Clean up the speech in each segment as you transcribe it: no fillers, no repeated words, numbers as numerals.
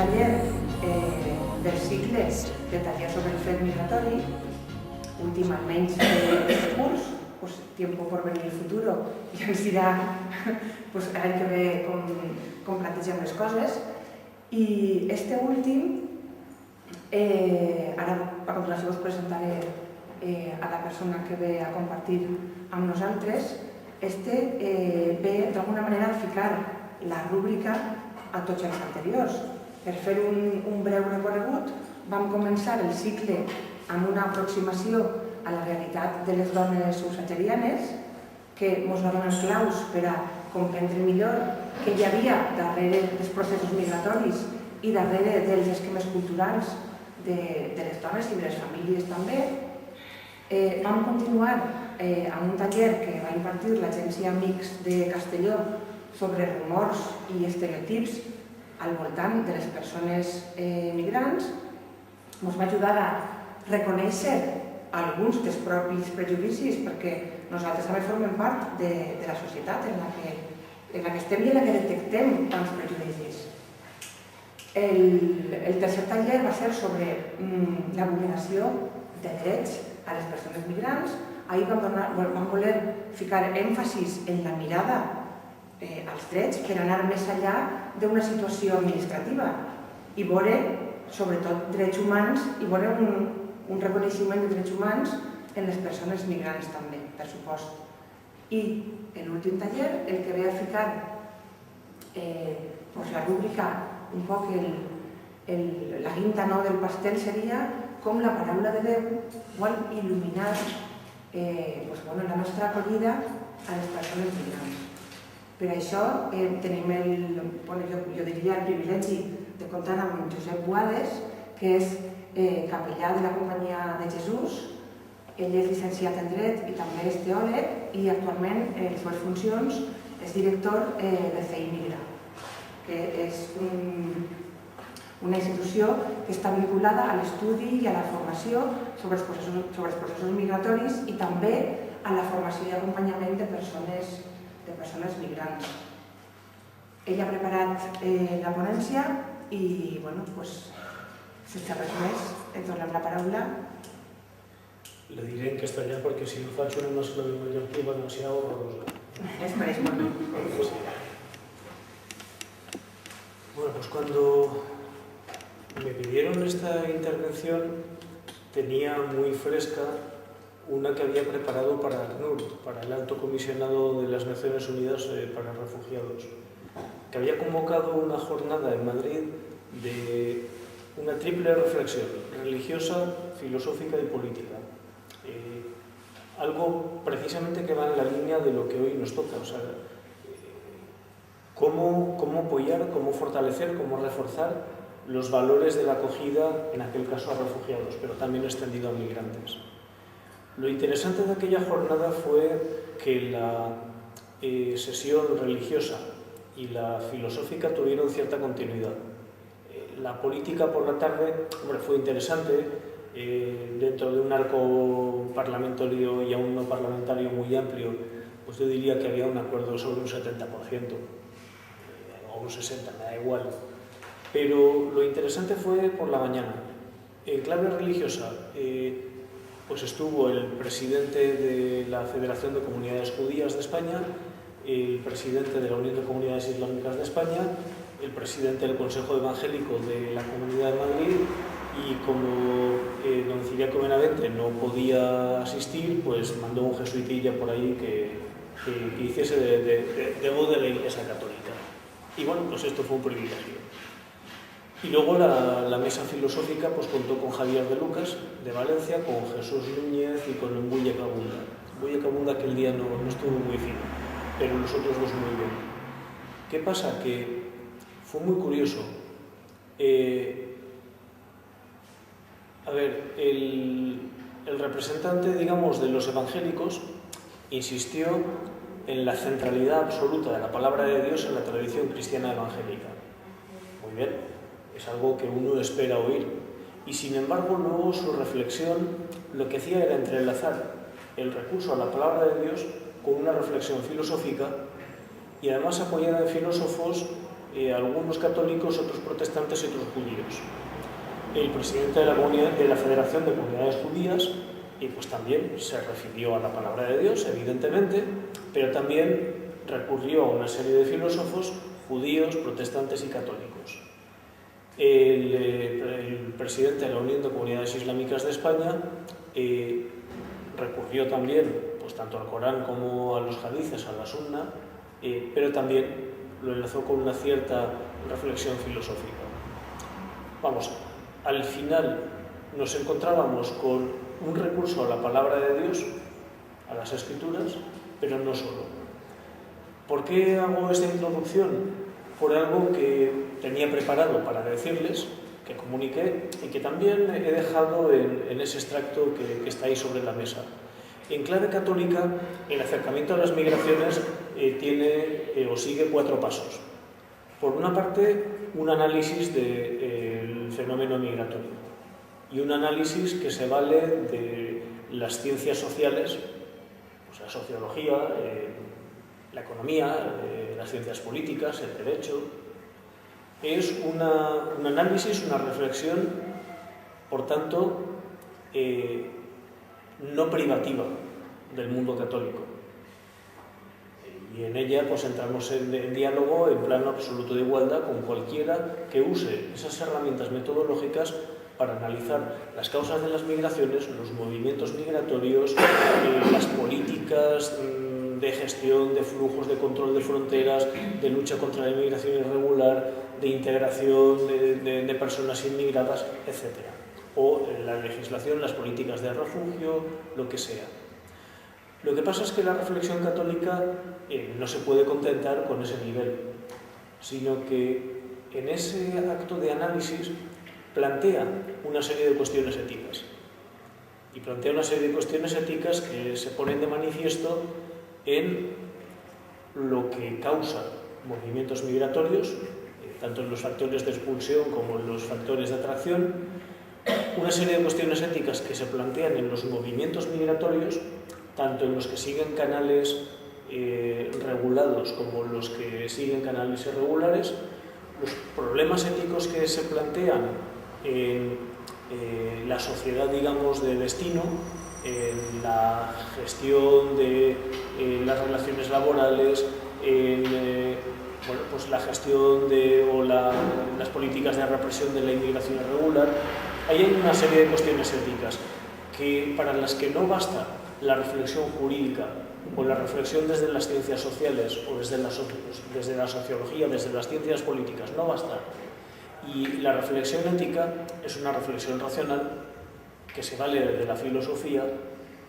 taller del cicle de taller sobre el fet migratori, últim almenys d'aquest curs, pues, tiempo por venir el futuro, ja ens dirà pues, l'any que ve com plantegem les coses. I este últim, ara a continuació us presentaré a la persona que ve a compartir amb nosaltres. Este ve d'alguna manera a ficar la rúbrica a tots els anteriors. Per fer un breu recorregut, vam començar el cicle amb una aproximació a la realitat de les dones subsaharianes, que ens va donar claus per a comprendre millor què hi havia darrere dels processos migratoris i darrere dels esquemes culturals de les dones i de les famílies també. Vam continuar amb un taller que va impartir l'Agència Mix de Castelló sobre rumors i estereotips al voltant de les persones migrants. Ens va ajudar a reconèixer alguns dels propis prejudicis, perquè nosaltres també formem part de la societat en la que estem i en la que detectem tants prejudicis. El tercer taller va ser sobre la vulneració de drets a les persones migrants. Ahir vam voler ficar èmfasis en la mirada als drets per anar més enllà d'una situació administrativa i veure, sobretot, drets humans i veure un reconeixement de drets humans en les persones migrants també, per supost. I l'últim taller, el que ve a ficar la rúbrica, un poc la guinda del pastel seria com la paraula de Déu vol il·luminar la nostra acollida a les persones migrants. Per això tenim jo diria el privilegi de comptar amb Josep Boades, que és capellà de la Companyia de Jesús. Ell és llicenciat en Dret i també és teòleg i actualment en les seves funcions és director de CEI Migra, que és una institució que està vinculada a l'estudi i a la formació sobre els processos migratoris i també a la formació i acompanyament de persones migrants. Ell ha preparat la ponència i, sense res més, et donem la paraula. Le diré en castellà perquè si no faig una mescla de mallorquí va demasiado horrorosa. Esperes molt bé. Bueno, pues cuando me pidieron esta intervención tenía muy fresca una que había preparado para ACNUR, para el Alto Comisionado de las Naciones Unidas para Refugiados, que había convocado una jornada en Madrid de una triple reflexión, religiosa, filosófica y política. Algo precisamente que va en la línea de lo que hoy nos toca, o sea, cómo apoyar, cómo fortalecer, cómo reforzar los valores de la acogida, en aquel caso a refugiados, pero también extendido a migrantes. Lo interesante de aquella jornada fue que la sesión religiosa y la filosófica tuvieron cierta continuidad. La política por la tarde fue interesante, dentro de un arco parlamentario y aún no parlamentario muy amplio, pues yo diría que había un acuerdo sobre un 70%, o un 60%, me da igual. Pero lo interesante fue por la mañana. En clave religiosa, pues estuvo el presidente de la Federación de Comunidades Judías de España, el presidente de la Unión de Comunidades Islámicas de España, el presidente del Consejo Evangélico de la Comunidad de Madrid, y como don Ciriaco Benavente no podía asistir, pues mandó un jesuitilla por ahí que hiciese de voz de la Iglesia Católica. Y bueno, pues esto fue un privilegio. Y luego la mesa filosófica pues contó con Javier de Lucas, de Valencia, con Jesús Núñez y con Mbuye Kabunda. Mbuye Kabunda aquel día no estuvo muy fino, pero los otros dos muy bien. ¿Qué pasa? Que fue muy curioso. El representante, digamos, de los evangélicos insistió en la centralidad absoluta de la palabra de Dios en la tradición cristiana evangélica. Muy bien, es algo que uno espera oír. Y sin embargo, luego su reflexión lo que hacía era entrelazar el recurso a la palabra de Dios con una reflexión filosófica y además apoyada en filósofos algunos católicos, otros protestantes y otros judíos. El presidente de la Federación de Comunidades Judías pues también se refirió a la palabra de Dios, evidentemente, pero también recurrió a una serie de filósofos judíos, protestantes y católicos. El presidente de la Unión de Comunidades Islámicas de España recurrió también pues, tanto al Corán como a los hadices, a la Sunna, pero también lo enlazó con una cierta reflexión filosófica. Vamos, al final nos encontrábamos con un recurso a la palabra de Dios, a las Escrituras, pero no solo. ¿Por qué hago esta introducción? Por algo que tenía preparado para decirles, que comuniqué y que también he dejado en ese extracto que está ahí sobre la mesa. En clave católica, el acercamiento a las migraciones tiene o sigue 4 pasos. Por una parte, un análisis del fenómeno migratorio y un análisis que se vale de las ciencias sociales, pues la sociología, la economía, las ciencias políticas, el derecho. Es un análisis, una reflexión, por tanto, no privativa del mundo católico. Y en ella pues entramos en diálogo en plano absoluto de igualdad con cualquiera que use esas herramientas metodológicas para analizar las causas de las migraciones, los movimientos migratorios, las políticas de gestión de flujos, de control de fronteras, de lucha contra la inmigración irregular, de integración de personas inmigradas, etc. O la legislación, las políticas de refugio, lo que sea. Lo que pasa es que la reflexión católica no se puede contentar con ese nivel, sino que en ese acto de análisis plantea una serie de cuestiones éticas. Y plantea una serie de cuestiones éticas que se ponen de manifiesto en lo que causa movimientos migratorios, tanto en los factores de expulsión como en los factores de atracción, una serie de cuestiones éticas que se plantean en los movimientos migratorios, tanto en los que siguen canales regulados como los que siguen canales irregulares, los problemas éticos que se plantean en la sociedad, digamos, de destino, en la gestión de las relaciones laborales, en pues la gestión las políticas de represión de la inmigración irregular. Ahí hay una serie de cuestiones éticas para las que no basta la reflexión jurídica o la reflexión desde las ciencias sociales o desde la sociología, desde las ciencias políticas, no basta. Y la reflexión ética es una reflexión racional que se vale de la filosofía,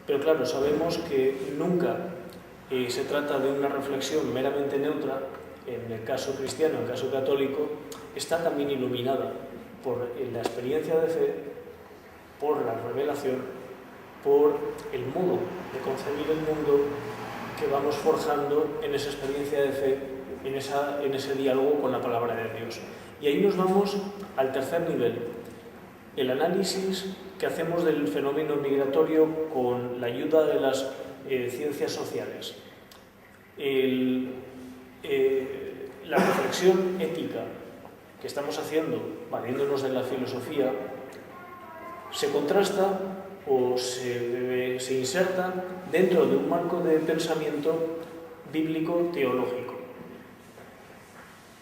pero claro, sabemos que nunca se trata de una reflexión meramente neutra. En el caso cristiano, en el caso católico, está también iluminada por la experiencia de fe, por la revelación, por el modo de concebir el mundo que vamos forjando en esa experiencia de fe, en ese diálogo con la palabra de Dios. Y ahí nos vamos al tercer nivel, el análisis que hacemos del fenómeno migratorio con la ayuda de las ciencias sociales. La reflexión ética que estamos haciendo, valiéndonos de la filosofía, se contrasta o se inserta dentro de un marco de pensamiento bíblico-teológico.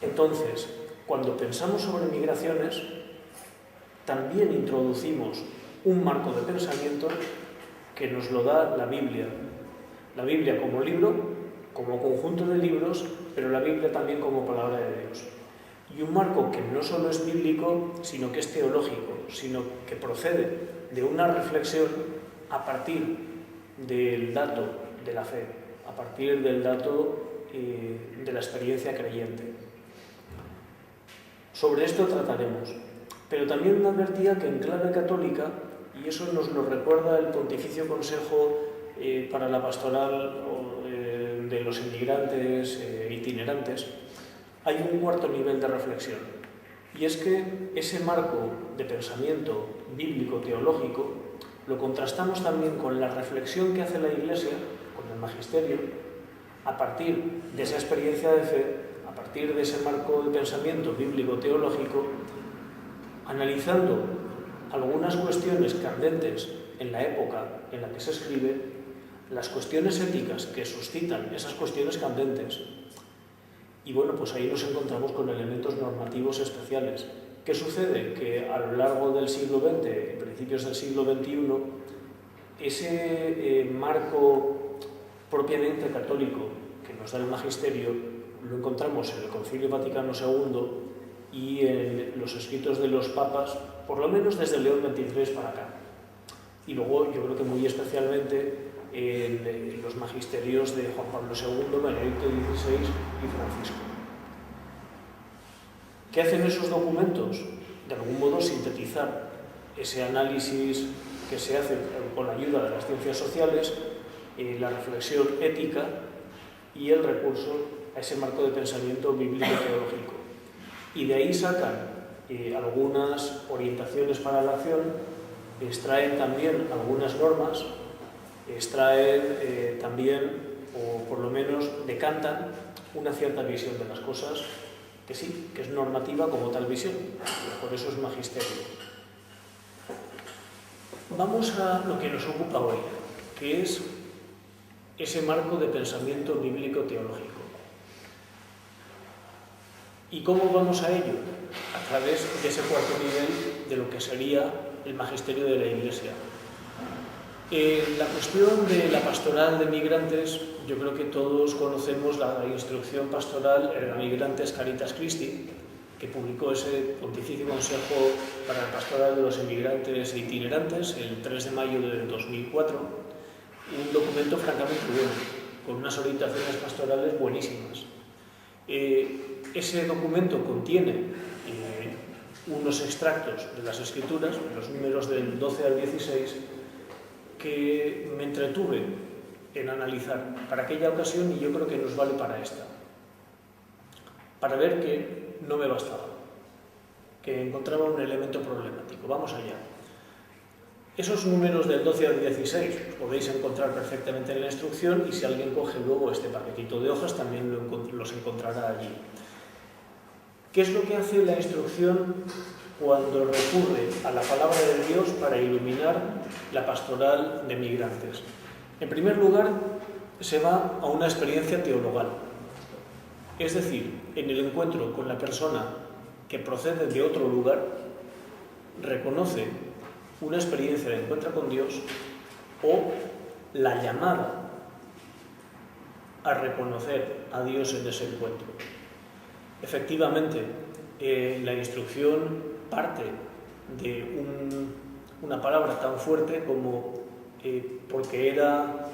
Entonces, cuando pensamos sobre migraciones, también introducimos un marco de pensamiento que nos lo da la Biblia. La Biblia como libro, como conjunto de libros, pero la Biblia también como palabra de Dios. Y un marco que no solo es bíblico, sino que es teológico, sino que procede de una reflexión a partir del dato de la fe, a partir del dato de la experiencia creyente. Sobre esto trataremos, pero también advertía que en clave católica, y eso nos lo recuerda el Pontificio Consejo para la Pastoral de los Inmigrantes Itinerantes, hay un cuarto nivel de reflexión, y es que ese marco de pensamiento bíblico-teológico lo contrastamos también con la reflexión que hace la Iglesia, con el magisterio, a partir de esa experiencia de fe, a a partir de ese marco de pensamiento bíblico-teológico, analizando algunas cuestiones candentes en la época en la que se escribe, las cuestiones éticas que suscitan esas cuestiones candentes. Y bueno, pues ahí nos encontramos con elementos normativos especiales. ¿Qué sucede? Que a lo largo del siglo XX, en principios del siglo XXI, ese marco propiamente católico que nos da el magisterio lo encontramos en el Concilio Vaticano II y en los escritos de los papas, por lo menos desde León XXIII para acá. Y luego yo creo que muy especialmente en los magisterios de Juan Pablo II, Benedicto XVI y Francisco. ¿Qué hacen esos documentos? De algún modo sintetizar ese análisis que se hace con la ayuda de las ciencias sociales, la reflexión ética y el recurso a ese marco de pensamiento bíblico-teológico. Y de ahí sacan algunas orientaciones para la acción, extraen también algunas normas, extraen también, o por lo menos decantan, una cierta visión de las cosas, que sí, que es normativa como tal visión, por eso es magisterio. Vamos a lo que nos ocupa hoy, que es ese marco de pensamiento bíblico-teológico. ¿Y cómo vamos a ello? A través de ese cuarto nivel de lo que sería el magisterio de la Iglesia. La cuestión de la pastoral de migrantes, yo creo que todos conocemos la instrucción pastoral Erga Migrantes Caritas Christi, que publicó ese Pontificio Consejo para la Pastoral de los Emigrantes e Itinerantes el 3 de mayo de 2004, un documento francamente bueno, con unas orientaciones pastorales buenísimas. Ese documento contiene unos extractos de las Escrituras, los números del 12 al 16, que me entretuve en analizar para aquella ocasión y yo creo que nos vale para esta, para ver que no me bastaba, que encontraba un elemento problemático. Vamos allá. Esos números del 12 al 16 los podéis encontrar perfectamente en la instrucción y si alguien coge luego este paquetito de hojas también los encontrará allí. ¿Qué es lo que hace la instrucción cuando recurre a la palabra de Dios para iluminar la pastoral de migrantes? En primer lugar, se va a una experiencia teologal, es decir, en el encuentro con la persona que procede de otro lugar, reconoce una experiencia de encuentro con Dios o la llamada a reconocer a Dios en ese encuentro. Efectivamente, la instrucción parte de una palabra tan fuerte como porque era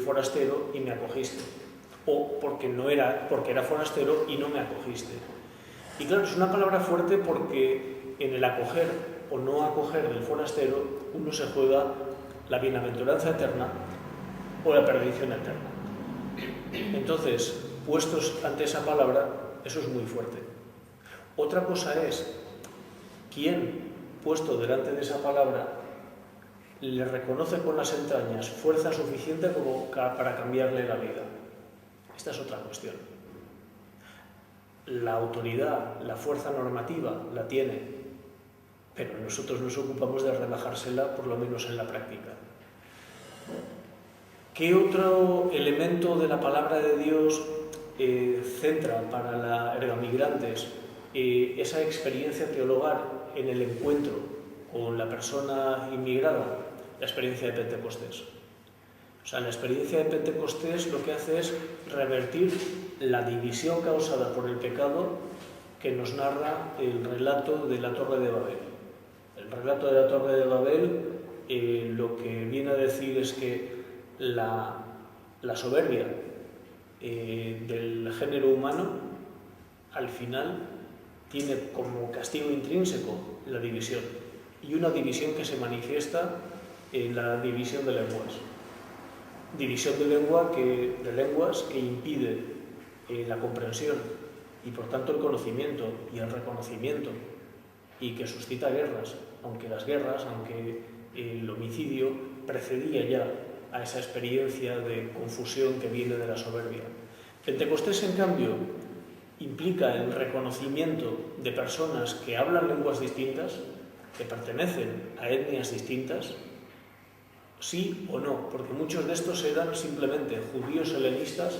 forastero y me acogiste, o porque era forastero y no me acogiste. Y claro, es una palabra fuerte porque en el acoger o no acoger del forastero uno se juega la bienaventuranza eterna o la perdición eterna. Entonces, puestos ante esa palabra, eso es muy fuerte. Otra cosa es quién, puesto delante de esa palabra, le reconoce con las entrañas fuerza suficiente como para cambiarle la vida. Esta es otra cuestión. La autoridad, la fuerza normativa la tiene, pero nosotros nos ocupamos de relajársela, por lo menos en la práctica. ¿Qué otro elemento de la palabra de Dios centra para la Erga Migrantes esa experiencia teologal en el encuentro con la persona inmigrada? La experiencia de Pentecostés. O sea, la experiencia de Pentecostés lo que hace es revertir la división causada por el pecado que nos narra el relato de la Torre de Babel. El relato de la Torre de Babel lo que viene a decir es que la soberbia del género humano al final tiene como castigo intrínseco la división, y una división que se manifiesta en la división de lenguas. División de lenguas que impide la comprensión y por tanto el conocimiento y el reconocimiento, y que suscita guerras, aunque el homicidio precedía ya a esa experiencia de confusión que viene de la soberbia. Pentecostés, en cambio, implica el reconocimiento de personas que hablan lenguas distintas, que pertenecen a etnias distintas, sí o no, porque muchos de estos eran simplemente judíos helenistas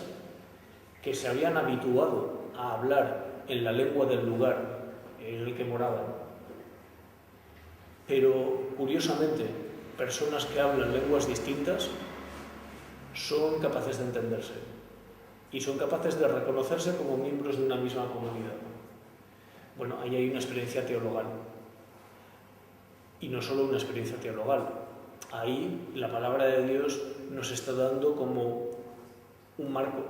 que se habían habituado a hablar en la lengua del lugar en el que moraban. Pero, curiosamente, personas que hablan lenguas distintas son capaces de entenderse y son capaces de reconocerse como miembros de una misma comunidad. Bueno, ahí hay una experiencia teologal. Y no solo una experiencia teologal. Ahí la palabra de Dios nos está dando como un marco,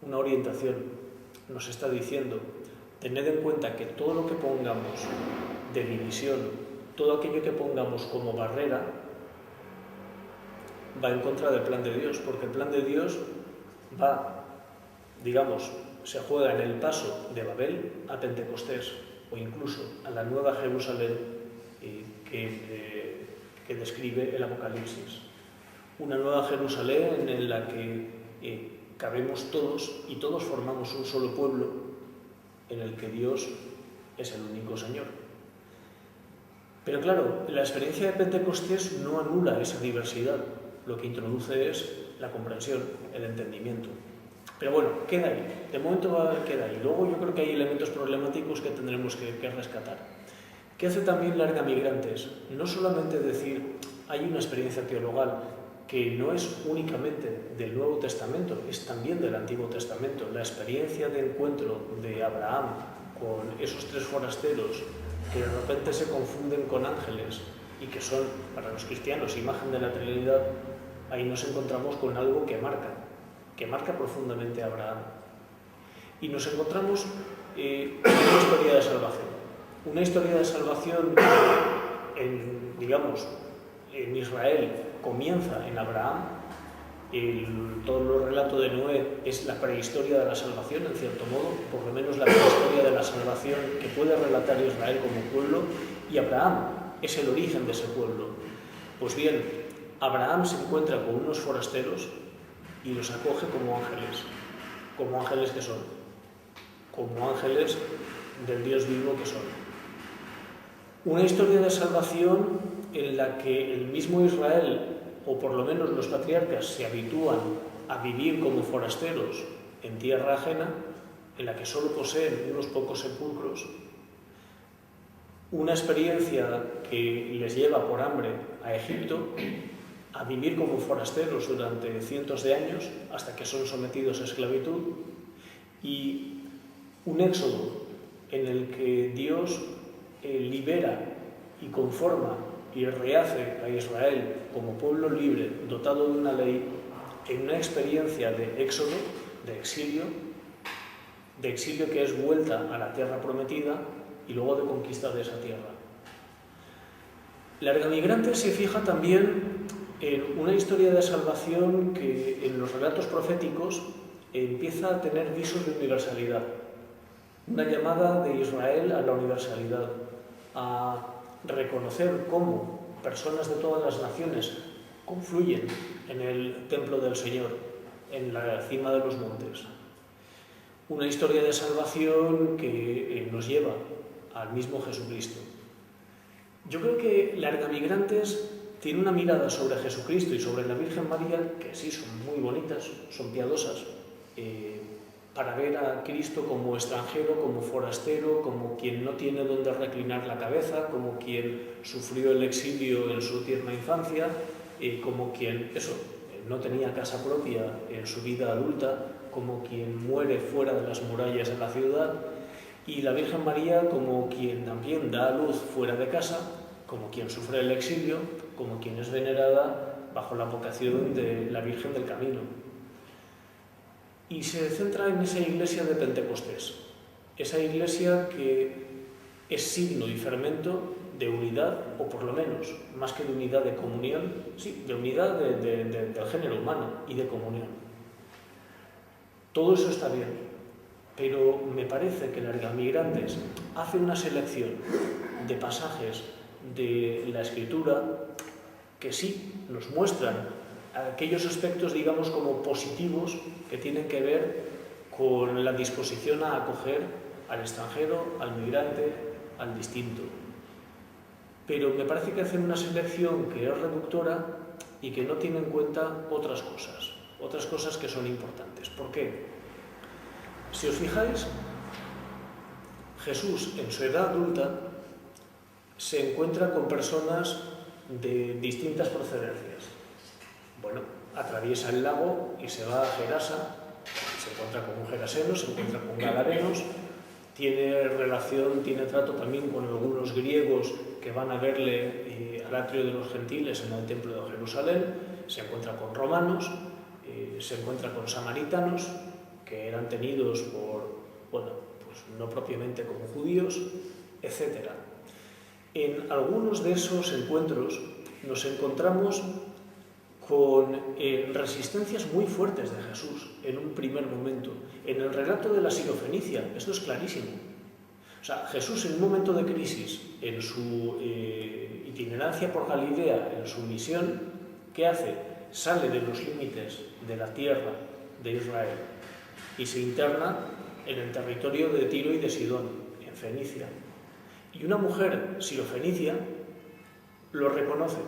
una orientación. Nos está diciendo, tened en cuenta que todo lo que pongamos de división, todo aquello que pongamos como barrera, va en contra del plan de Dios, porque el plan de Dios va, digamos, se juega en el paso de Babel a Pentecostés, o incluso a la Nueva Jerusalén que describe el Apocalipsis. Una Nueva Jerusalén en la que cabemos todos y todos formamos un solo pueblo en el que Dios es el único Señor. Pero claro, la experiencia de Pentecostés no anula esa diversidad, lo que introduce es la comprensión, el entendimiento. Pero bueno, queda ahí, de momento queda ahí. Luego yo creo que hay elementos problemáticos que tendremos que rescatar. ¿Qué hace también Larga Migrantes? No solamente decir, hay una experiencia teologal que no es únicamente del Nuevo Testamento, es también del Antiguo Testamento. La experiencia de encuentro de Abraham con esos tres forasteros que de repente se confunden con ángeles y que son, para los cristianos, imagen de la Trinidad, ahí nos encontramos con algo que marca profundamente a Abraham. Y nos encontramos una historia de salvación. Una historia de salvación en Israel comienza en Abraham. Todo el relato de Noé es la prehistoria de la salvación, en cierto modo, por lo menos la prehistoria de la salvación que puede relatar Israel como pueblo, y Abraham es el origen de ese pueblo. Pues bien, Abraham se encuentra con unos forasteros y los acoge como ángeles que son, como ángeles del Dios vivo que son. Una historia de salvación en la que el mismo Israel, o por lo menos los patriarcas, se habitúan a vivir como forasteros en tierra ajena, en la que solo poseen unos pocos sepulcros. Una experiencia que les lleva por hambre a Egipto, a vivir como forasteros durante cientos de años, hasta que son sometidos a esclavitud, y un éxodo en el que Dios libera y conforma y rehace a Israel como pueblo libre, dotado de una ley, en una experiencia de éxodo, de exilio que es vuelta a la tierra prometida y luego de conquista de esa tierra. Larga Migrantes se fija también en una historia de salvación que en los relatos proféticos empieza a tener visos de universalidad. Una llamada de Israel a la universalidad, a reconocer cómo personas de todas las naciones confluyen en el templo del Señor, en la cima de los montes. Una historia de salvación que nos lleva al mismo Jesucristo. Yo creo que Larga Migrantes tiene una mirada sobre Jesucristo y sobre la Virgen María que sí son muy bonitas, son piadosas, para ver a Cristo como extranjero, como forastero, como quien no tiene dónde reclinar la cabeza, como quien sufrió el exilio en su tierna infancia, como quien, no tenía casa propia en su vida adulta, como quien muere fuera de las murallas de la ciudad, y la Virgen María como quien también da a luz fuera de casa, como quien sufre el exilio, como quien es venerada bajo la vocación de la Virgen del Camino. Y se centra en esa iglesia de Pentecostés, esa iglesia que es signo y fermento de unidad, o por lo menos, más que de unidad de comunión, sí, de unidad del género humano y de comunión. Todo eso está bien, pero me parece que Larga Migrantes hace una selección de pasajes de la Escritura que sí nos muestran aquellos aspectos, digamos, como positivos que tienen que ver con la disposición a acoger al extranjero, al migrante, al distinto. Pero me parece que hacen una selección que es reductora y que no tiene en cuenta otras cosas que son importantes. ¿Por qué? Si os fijáis, Jesús en su edad adulta se encuentra con personas de distintas procedencias. Bueno, atraviesa el lago y se va a Gerasa, se encuentra con un geraseno, se encuentra con gadarenos, tiene relación, tiene trato también con algunos griegos que van a verle al atrio de los gentiles en el templo de Jerusalén, se encuentra con romanos, se encuentra con samaritanos, que eran tenidos por, bueno, pues no propiamente como judíos, etc. En algunos de esos encuentros nos encontramos con resistencias muy fuertes de Jesús en un primer momento. En el relato de la Sirofenicia, esto es clarísimo. O sea, Jesús en un momento de crisis, en su itinerancia por Galilea, en su misión, ¿qué hace? Sale de los límites de la tierra de Israel y se interna en el territorio de Tiro y de Sidón, en Fenicia. Y una mujer sirofenicia lo reconoce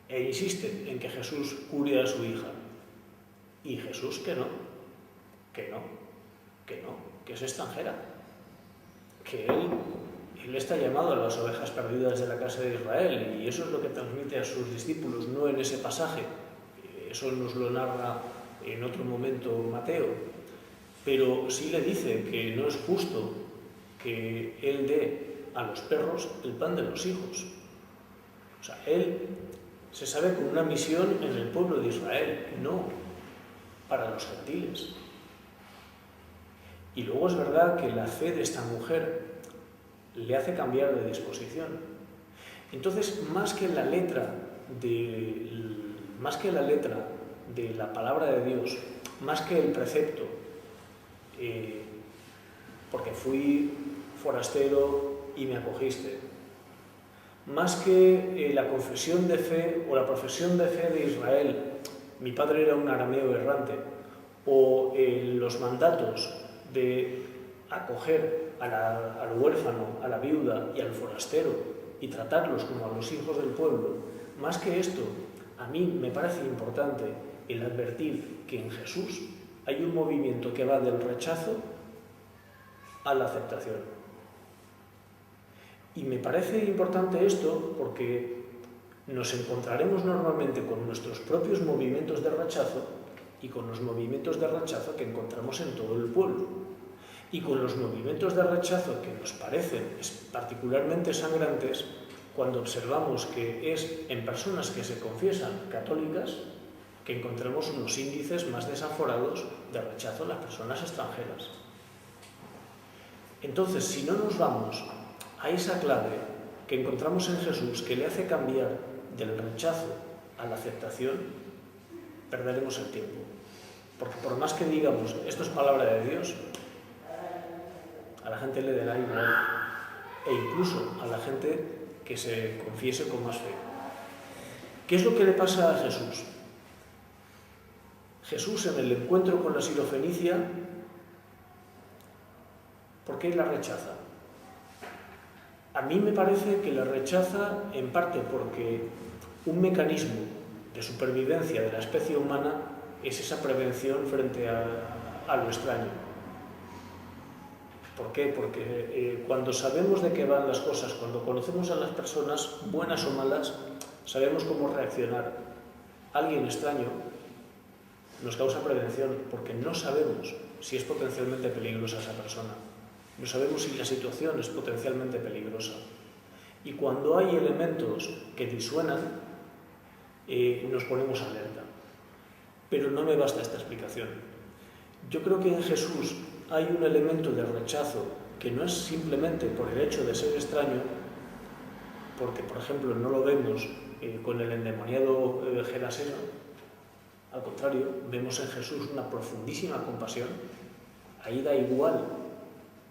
e insiste en que Jesús cure a su hija. Y Jesús que es extranjera, que él está llamado a las ovejas perdidas de la casa de Israel, y eso es lo que transmite a sus discípulos, no en ese pasaje. Eso nos lo narra en otro momento Mateo, pero sí le dice que no es justo que él dé a los perros el pan de los hijos. O sea, él se sabe con una misión en el pueblo de Israel, no para los gentiles. Y luego es verdad que la fe de esta mujer le hace cambiar de disposición. Entonces, más que la letra de la palabra de Dios, más que el precepto, porque fui forastero y me acogiste, más que la confesión de fe o la profesión de fe de Israel, mi padre era un arameo errante, o los mandatos de acoger al huérfano, a la viuda y al forastero y tratarlos como a los hijos del pueblo, más que esto, a mí me parece importante el advertir que en Jesús hay un movimiento que va del rechazo a la aceptación. Y me parece importante esto porque nos encontraremos normalmente con nuestros propios movimientos de rechazo y con los movimientos de rechazo que encontramos en todo el pueblo. Y con los movimientos de rechazo que nos parecen particularmente sangrantes cuando observamos que es en personas que se confiesan católicas que encontramos unos índices más desaforados de rechazo a las personas extranjeras. Entonces, si no nos vamos a esa clave que encontramos en Jesús que le hace cambiar del rechazo a la aceptación, perderemos el tiempo. Porque por más que digamos, esto es palabra de Dios, a la gente le dará igual, e incluso a la gente que se confiese con más fe. ¿Qué es lo que le pasa a Jesús? Jesús en el encuentro con la sirofenicia, ¿por qué la rechaza? A mí me parece que la rechaza en parte porque un mecanismo de supervivencia de la especie humana es esa prevención frente a lo extraño. ¿Por qué? Porque cuando sabemos de qué van las cosas, cuando conocemos a las personas, buenas o malas, sabemos cómo reaccionar. Alguien extraño nos causa prevención porque no sabemos si es potencialmente peligrosa esa persona. No sabemos si la situación es potencialmente peligrosa. Y cuando hay elementos que disuenan, nos ponemos alerta. Pero no me basta esta explicación. Yo creo que en Jesús hay un elemento de rechazo que no es simplemente por el hecho de ser extraño, porque, por ejemplo, no lo vemos con el endemoniado geraseno. Al contrario, vemos en Jesús una profundísima compasión. Ahí da igual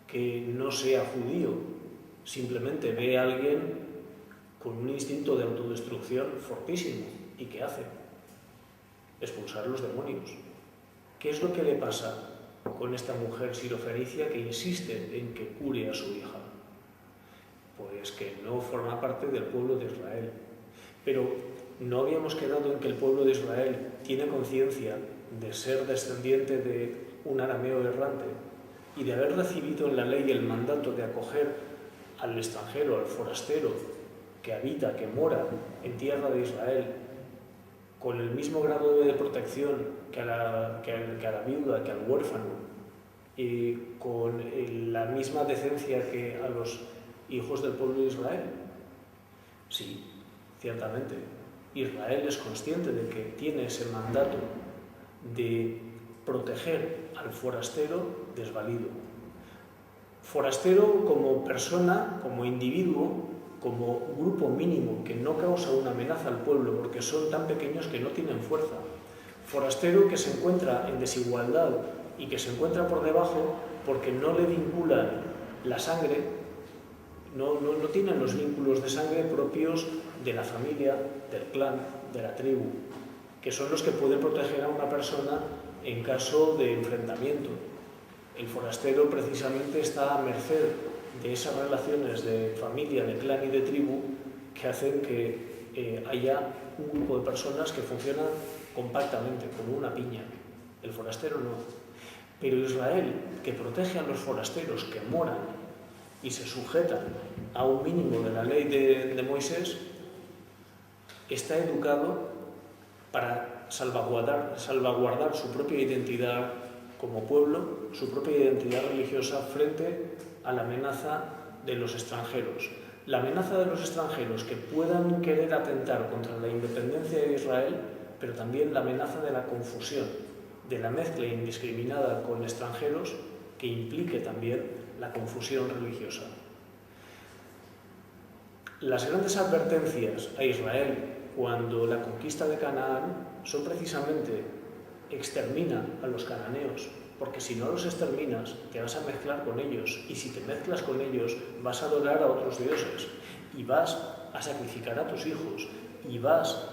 que no sea judío, simplemente ve a alguien con un instinto de autodestrucción fortísimo. ¿Y qué hace? Expulsar los demonios. ¿Qué es lo que le pasa con esta mujer sirofenicia que insiste en que cure a su hija? Pues que no forma parte del pueblo de Israel. Pero ¿no habíamos quedado en que el pueblo de Israel tiene conciencia de ser descendiente de un arameo errante y de haber recibido en la ley el mandato de acoger al extranjero, al forastero que habita, que mora en tierra de Israel, con el mismo grado de protección que a la viuda, que al huérfano, y con la misma decencia que a los hijos del pueblo de Israel? Sí, ciertamente. Israel es consciente de que tiene ese mandato de proteger al forastero desvalido. Forastero como persona, como individuo, como grupo mínimo que no causa una amenaza al pueblo porque son tan pequeños que no tienen fuerza. Forastero que se encuentra en desigualdad y que se encuentra por debajo porque no le vinculan la sangre, no tienen los vínculos de sangre propios de la familia, del clan, de la tribu, que son los que pueden proteger a una persona en caso de enfrentamiento. El forastero precisamente está a merced de esas relaciones de familia, de clan y de tribu que hacen que haya un grupo de personas que funcionan compactamente, como una piña. El forastero no. Pero Israel, que protege a los forasteros que moran y se sujetan a un mínimo de la ley de Moisés, está educado para salvaguardar su propia identidad como pueblo, su propia identidad religiosa frente a la amenaza de los extranjeros. La amenaza de los extranjeros que puedan querer atentar contra la independencia de Israel, pero también la amenaza de la confusión, de la mezcla indiscriminada con extranjeros que implique también la confusión religiosa. Las grandes advertencias a Israel cuando la conquista de Canaán son precisamente: extermina a los cananeos, porque si no los exterminas te vas a mezclar con ellos, y si te mezclas con ellos vas a adorar a otros dioses y vas a sacrificar a tus hijos y vas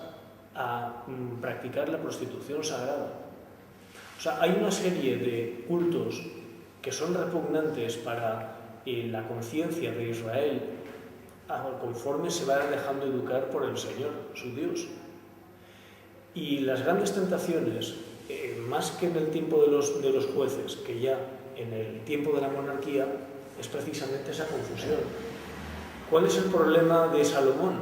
a practicar la prostitución sagrada. O sea, hay una serie de cultos que son repugnantes para la conciencia de Israel conforme se va dejando educar por el Señor, su Dios. Y las grandes tentaciones, más que en el tiempo de los jueces, que ya en el tiempo de la monarquía, es precisamente esa confusión. ¿Cuál es el problema de Salomón?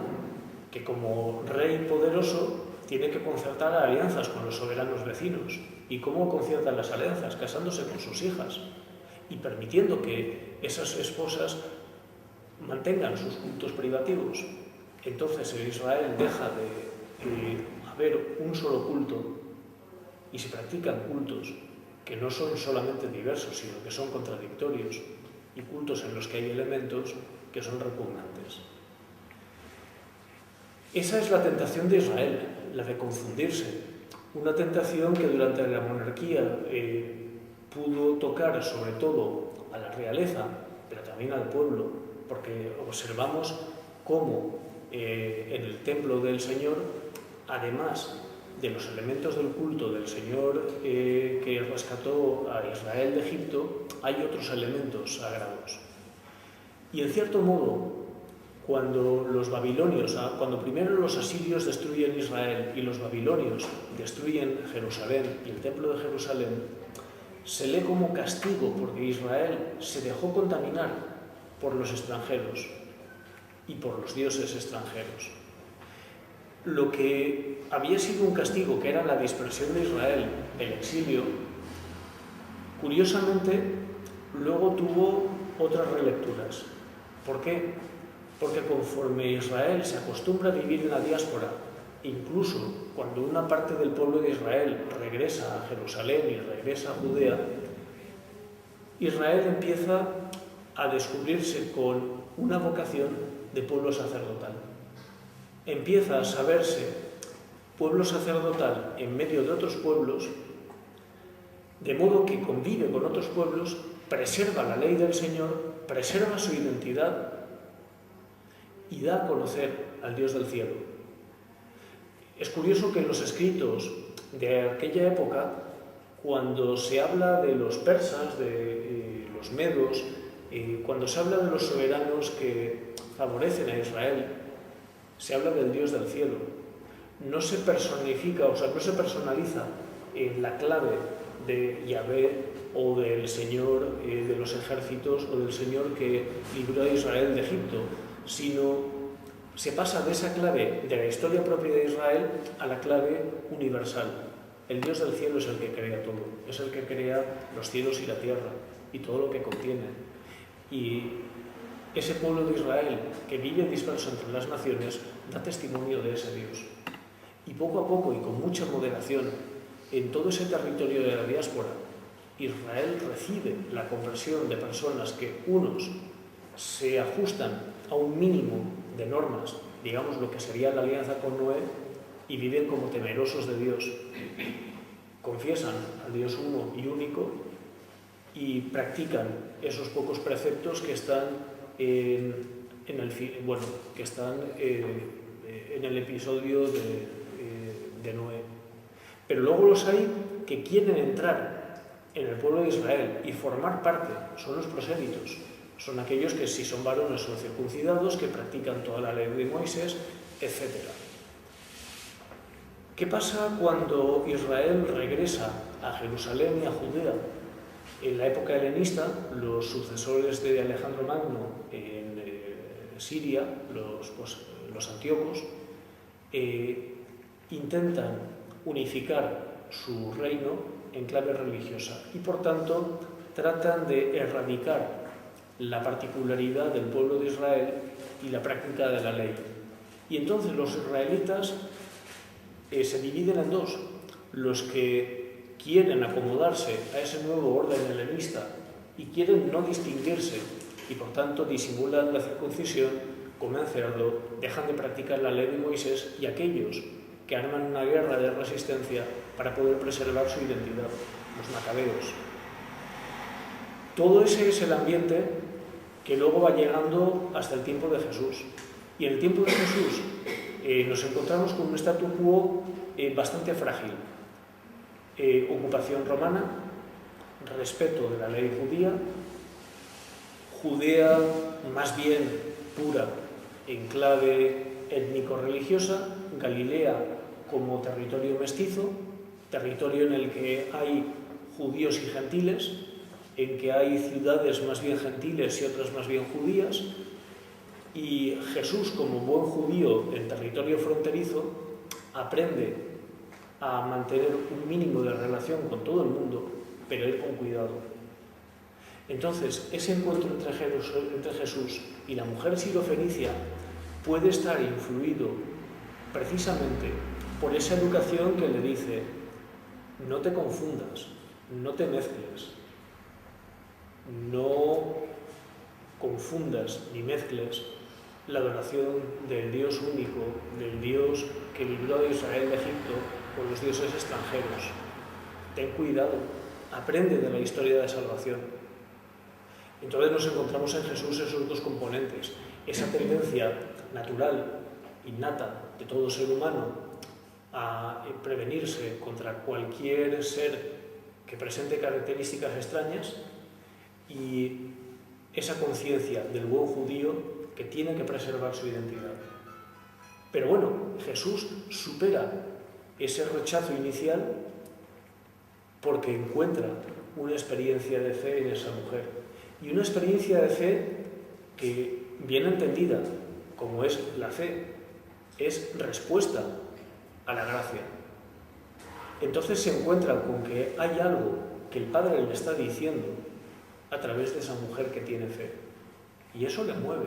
Que como rey poderoso tiene que concertar alianzas con los soberanos vecinos. ¿Y cómo conciertan las alianzas? Casándose con sus hijas y permitiendo que esas esposas mantengan sus cultos privativos. Entonces en Israel deja de haber un solo culto y se practican cultos que no son solamente diversos, sino que son contradictorios, y cultos en los que hay elementos que son repugnantes. Esa es la tentación de Israel, la de confundirse. Una tentación que durante la monarquía pudo tocar sobre todo a la realeza, pero también al pueblo, porque observamos cómo en el templo del Señor, además de los elementos del culto del Señor que rescató a Israel de Egipto, hay otros elementos sagrados. Y en cierto modo, cuando los babilonios, cuando primero los asirios destruyen Israel y los babilonios destruyen Jerusalén y el templo de Jerusalén, se lee como castigo porque Israel se dejó contaminar por los extranjeros y por los dioses extranjeros. Lo que había sido un castigo, que era la dispersión de Israel, el exilio, curiosamente luego tuvo otras relecturas. ¿Por qué? Porque conforme Israel se acostumbra a vivir en la diáspora, incluso cuando una parte del pueblo de Israel regresa a Jerusalén y regresa a Judea, Israel empieza a descubrirse con una vocación de pueblo sacerdotal. Empieza a saberse pueblo sacerdotal en medio de otros pueblos, de modo que convive con otros pueblos, preserva la ley del Señor, preserva su identidad y da a conocer al Dios del cielo. Es curioso que en los escritos de aquella época, Cuando se habla de los persas, de los medos, cuando se habla de los soberanos que favorecen a Israel, se habla del Dios del cielo. No se personifica, o sea, no se personaliza la clave de Yahvé o del Señor de los ejércitos o del Señor que libró a Israel de Egipto, sino se pasa de esa clave de la historia propia de Israel a la clave universal. El Dios del cielo es el que crea todo, es el que crea los cielos y la tierra y todo lo que contiene. Y ese pueblo de Israel que vive disperso entre las naciones da testimonio de ese Dios. Y poco a poco y con mucha moderación, en todo ese territorio de la diáspora, Israel recibe la conversión de personas que unos se ajustan a un mínimo de normas, digamos lo que sería la alianza con Noé, y viven como temerosos de Dios. Confiesan al Dios uno y único y practican esos pocos preceptos que están en el episodio de Noé. Pero luego los hay que quieren entrar en el pueblo de Israel y formar parte, son los prosélitos. Son aquellos que si son varones son circuncidados, que practican toda la ley de Moisés, etc. ¿Qué pasa cuando Israel regresa a Jerusalén y a Judea? En la época helenista, los sucesores de Alejandro Magno en Siria, los antíocos, intentan unificar su reino en clave religiosa y por tanto tratan de erradicar la particularidad del pueblo de Israel y la práctica de la ley. Y entonces los israelitas se dividen en dos: los que quieren acomodarse a ese nuevo orden helenista y quieren no distinguirse y por tanto disimulan la circuncisión, comen cerdo, dejan de practicar la ley de Moisés, y aquellos que arman una guerra de resistencia para poder preservar su identidad, los macabeos. Todo ese es el ambiente que luego va llegando hasta el tiempo de Jesús. Y en el tiempo de Jesús nos encontramos con un statu quo bastante frágil. Ocupación romana, respeto de la ley judía, Judea más bien pura en clave étnico-religiosa, Galilea como territorio mestizo, territorio en el que hay judíos y gentiles, en que hay ciudades más bien gentiles y otras más bien judías, y Jesús, como buen judío en territorio fronterizo, aprende a mantener un mínimo de relación con todo el mundo, pero ir con cuidado. Entonces, ese encuentro entre Jesús y la mujer sirofenicia puede estar influido precisamente por esa educación que le dice: no te confundas, no te mezcles, no confundas ni mezcles la adoración del Dios único, del Dios que libró a Israel de Egipto, con los dioses extranjeros. Ten cuidado, aprende de la historia de salvación. Entonces nos encontramos en Jesús esos dos componentes: esa tendencia natural, innata, de todo ser humano a prevenirse contra cualquier ser que presente características extrañas, y esa conciencia del buen judío que tiene que preservar su identidad. Pero bueno, Jesús supera ese rechazo inicial porque encuentra una experiencia de fe en esa mujer, y una experiencia de fe que, bien entendida como es la fe, es respuesta a la gracia. Entonces se encuentra con que hay algo que el Padre le está diciendo a través de esa mujer que tiene fe, y eso le mueve.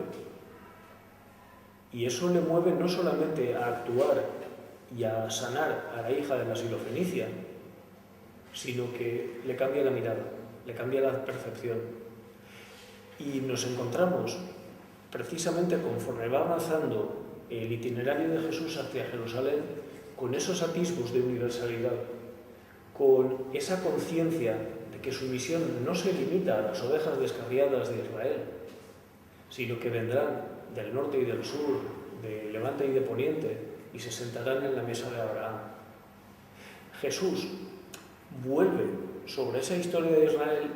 Y eso le mueve no solamente a actuar y a sanar a la hija de la sirofenicia, sino que le cambia la mirada, le cambia la percepción. Y nos encontramos, precisamente conforme va avanzando el itinerario de Jesús hacia Jerusalén, con esos atisbos de universalidad, con esa conciencia de que su misión no se limita a las ovejas descarriadas de Israel, sino que vendrán del norte y del sur, de levante y de poniente, y se sentarán en la mesa de Abraham. Jesús vuelve sobre esa historia de Israel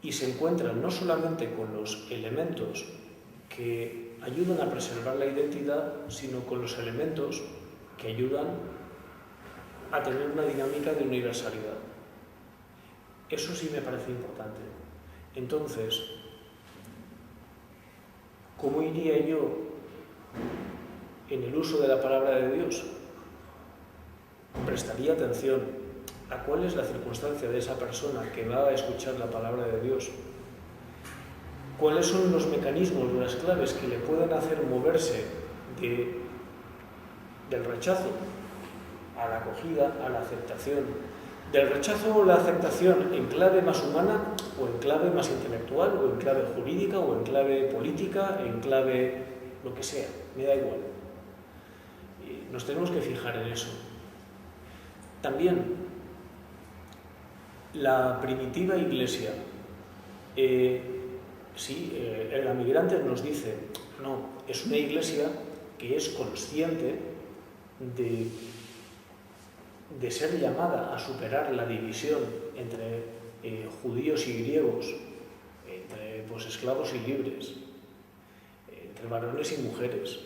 y se encuentran no solamente con los elementos que ayudan a preservar la identidad, sino con los elementos que ayudan a tener una dinámica de universalidad. Eso sí me parece importante. Entonces, ¿cómo iría yo en el uso de la palabra de Dios? Prestaría atención a cuál es la circunstancia de esa persona que va a escuchar la palabra de Dios. ¿Cuáles son los mecanismos o las claves que le pueden hacer moverse del rechazo a la acogida, a la aceptación? Del rechazo o la aceptación en clave más humana o en clave más intelectual o en clave jurídica o en clave política, en clave lo que sea, me da igual. Nos tenemos que fijar en eso. También la primitiva iglesia, la migrante nos dice, no, es una iglesia que es consciente de ser llamada a superar la división entre judíos y griegos, entre esclavos y libres, entre varones y mujeres.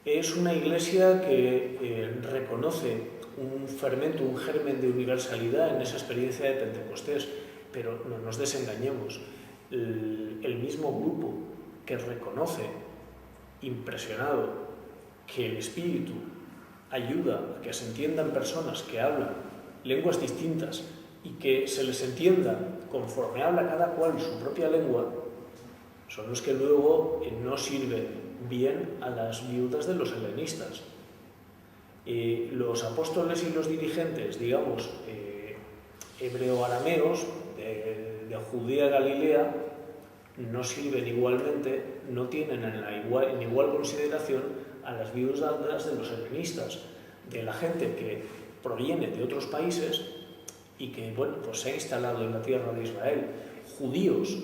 Es una iglesia que reconoce un fermento, un germen de universalidad en esa experiencia de Pentecostés, pero no nos desengañemos. El mismo grupo que reconoce, impresionado, que el Espíritu ayuda a que se entiendan personas que hablan lenguas distintas y que se les entienda conforme habla cada cual su propia lengua, son los que luego no sirven bien a las viudas de los helenistas. Los apóstoles y los dirigentes, digamos, hebreo-arameos de Judea Galilea, no sirven igualmente, no tienen en igual consideración a las viudas de los helenistas, de la gente que proviene de otros países y que se ha instalado en la tierra de Israel, judíos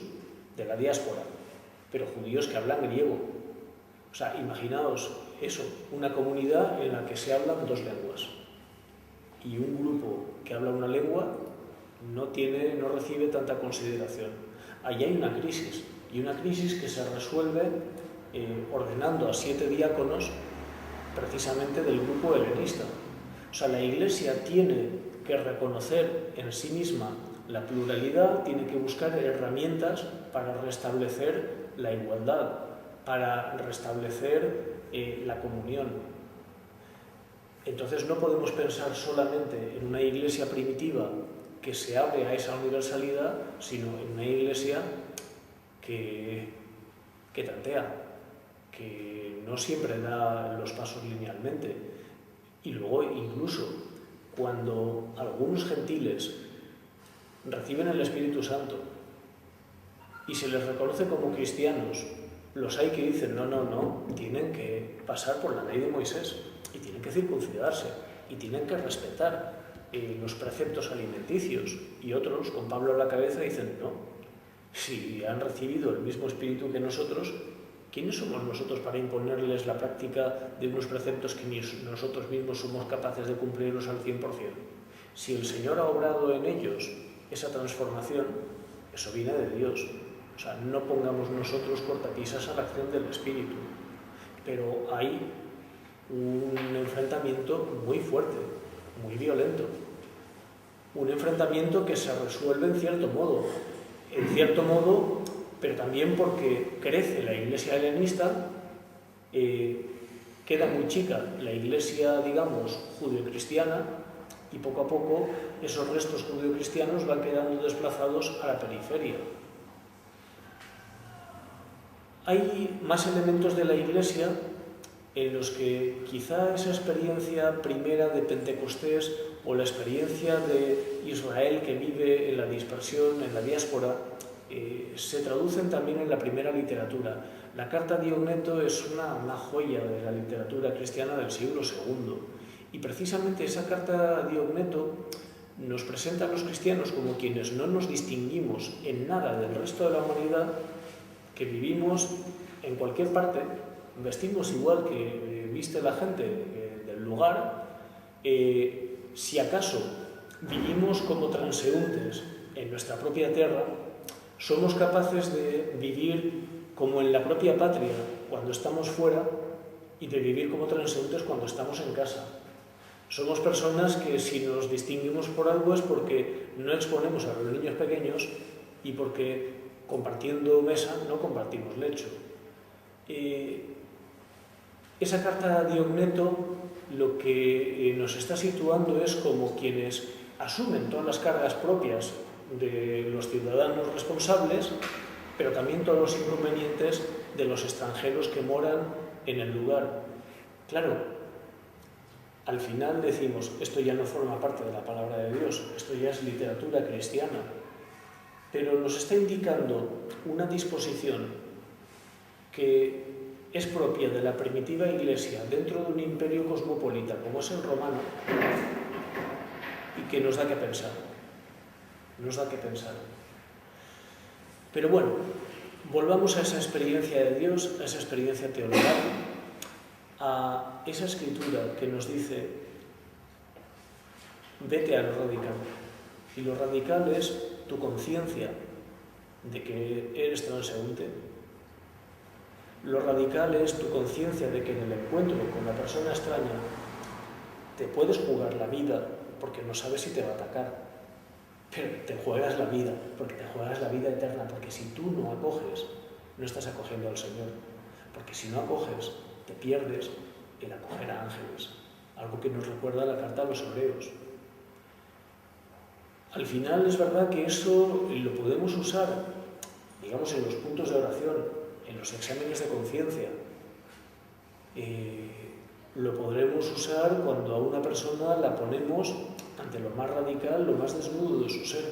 de la diáspora, pero judíos que hablan griego. O sea, imaginaos eso, una comunidad en la que se hablan dos lenguas y un grupo que habla una lengua no recibe tanta consideración. Ahí hay una crisis, y una crisis que se resuelve ordenando a 7 diáconos precisamente del grupo helenista. O sea, la Iglesia tiene que reconocer en sí misma la pluralidad, tiene que buscar herramientas para restablecer la igualdad, para restablecer la comunión. Entonces no podemos pensar solamente en una iglesia primitiva que se abre a esa universalidad, sino en una iglesia que tantea, que no siempre da los pasos linealmente. Y luego incluso cuando algunos gentiles reciben el Espíritu Santo y se les reconoce como cristianos, los hay que dicen, no, tienen que pasar por la ley de Moisés y tienen que circuncidarse y tienen que respetar los preceptos alimenticios. Y otros, con Pablo a la cabeza, dicen, no, si han recibido el mismo espíritu que nosotros, ¿quiénes somos nosotros para imponerles la práctica de unos preceptos que ni nosotros mismos somos capaces de cumplirlos al 100%? Si el Señor ha obrado en ellos esa transformación, eso viene de Dios. O sea, no pongamos nosotros cortapisas a la acción del Espíritu. Pero hay un enfrentamiento muy fuerte, muy violento. Un enfrentamiento que se resuelve en cierto modo, pero también porque crece la iglesia helenista, queda muy chica la iglesia, digamos, judeocristiana, y poco a poco esos restos judeocristianos van quedando desplazados a la periferia. Hay más elementos de la iglesia en los que quizá esa experiencia primera de Pentecostés o la experiencia de Israel que vive en la dispersión, en la diáspora, se traducen también en la primera literatura. La carta Diogneto es una joya de la literatura cristiana del siglo II. Y precisamente esa carta Diogneto nos presenta a los cristianos como quienes no nos distinguimos en nada del resto de la humanidad, que vivimos en cualquier parte, vestimos igual que viste la gente del lugar. Si acaso vivimos como transeúntes en nuestra propia tierra, somos capaces de vivir como en la propia patria cuando estamos fuera y de vivir como transeúntes cuando estamos en casa. Somos personas que si nos distinguimos por algo es porque no exponemos a los niños pequeños y porque compartiendo mesa no compartimos lecho. Esa carta de Diogneto lo que nos está situando es como quienes asumen todas las cargas propias de los ciudadanos responsables, pero también todos los inconvenientes de los extranjeros que moran en el lugar. Claro, al final decimos, esto ya no forma parte de la palabra de Dios, esto ya es literatura cristiana, pero nos está indicando una disposición que es propia de la primitiva Iglesia dentro de un imperio cosmopolita como es el romano y que nos da que pensar. Nos da que pensar. Pero bueno, volvamos a esa experiencia de Dios, a esa experiencia teologal, a esa escritura que nos dice vete a lo radical. Y lo radical es tu conciencia de que eres transeúnte. Lo radical es tu conciencia de que en el encuentro con la persona extraña te puedes jugar la vida porque no sabes si te va a atacar, pero te juegas la vida porque te juegas la vida eterna, porque si tú no acoges, no estás acogiendo al Señor, porque si no acoges, te pierdes el acoger a ángeles, algo que nos recuerda la carta a los Hebreos. Al final es verdad que eso lo podemos usar, digamos, en los puntos de oración, en los exámenes de conciencia. Lo podremos usar cuando a una persona la ponemos ante lo más radical, lo más desnudo de su ser.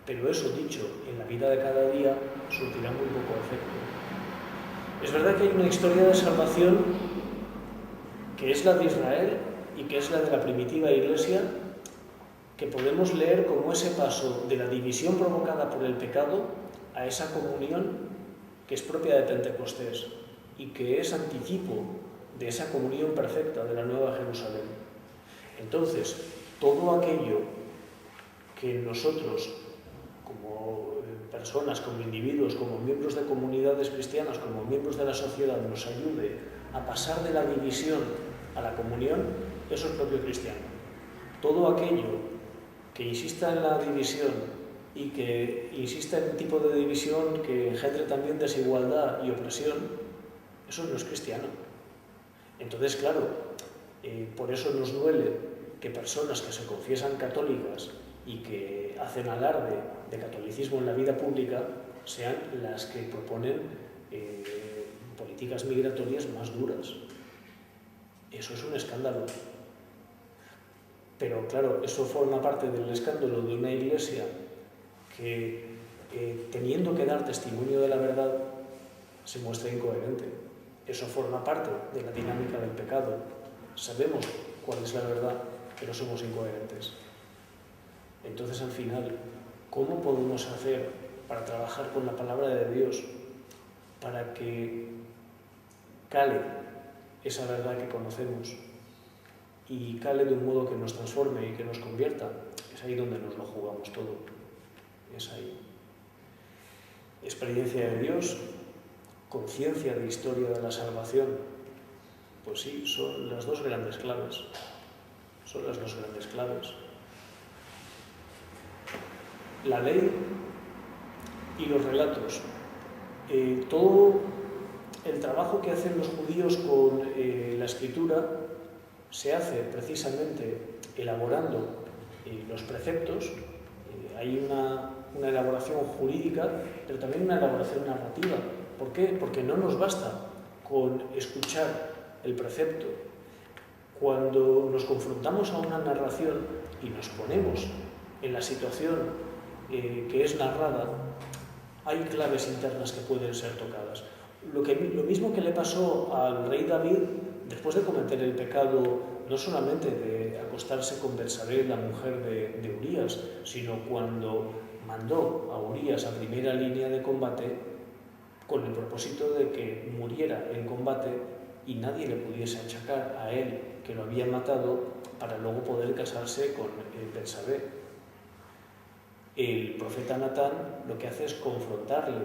Pero eso dicho, en la vida de cada día surtirá muy poco efecto. Es verdad que hay una historia de salvación que es la de Israel y que es la de la primitiva Iglesia, que podemos leer como ese paso de la división provocada por el pecado a esa comunión que es propia de Pentecostés y que es anticipo de esa comunión perfecta de la Nueva Jerusalén. Entonces, todo aquello que nosotros, como personas, como individuos, como miembros de comunidades cristianas, como miembros de la sociedad, nos ayude a pasar de la división a la comunión, eso es propio cristiano. Todo aquello que insista en la división y que insista en un tipo de división que engendre también desigualdad y opresión, eso no es cristiano. Entonces, claro, por eso nos duele que personas que se confiesan católicas y que hacen alarde de catolicismo en la vida pública sean las que proponen políticas migratorias más duras. Eso es un escándalo. Pero claro, eso forma parte del escándalo de una iglesia que, teniendo que dar testimonio de la verdad, se muestra incoherente. Eso forma parte de la dinámica del pecado. Sabemos cuál es la verdad, pero somos incoherentes. Entonces, al final, ¿cómo podemos hacer para trabajar con la palabra de Dios para que cale esa verdad que conocemos y cale de un modo que nos transforme y que nos convierta? Es ahí donde nos lo jugamos todo. Es ahí. Experiencia de Dios, conciencia de historia de la salvación. Pues sí, son las dos grandes claves. Son las dos grandes claves. La ley y los relatos. Todo el trabajo que hacen los judíos con la escritura se hace precisamente elaborando los preceptos. Hay una elaboración jurídica, pero también una elaboración narrativa. ¿Por qué? Porque no nos basta con escuchar el precepto. Cuando nos confrontamos a una narración y nos ponemos en la situación que es narrada, hay claves internas que pueden ser tocadas. Lo mismo que le pasó al rey David después de cometer el pecado, no solamente de acostarse con Betsabé, la mujer de Urías, sino cuando mandó a Urías a primera línea de combate con el propósito de que muriera en combate y nadie le pudiese achacar a él que lo había matado para luego poder casarse con Betsabé. El profeta Natán lo que hace es confrontarle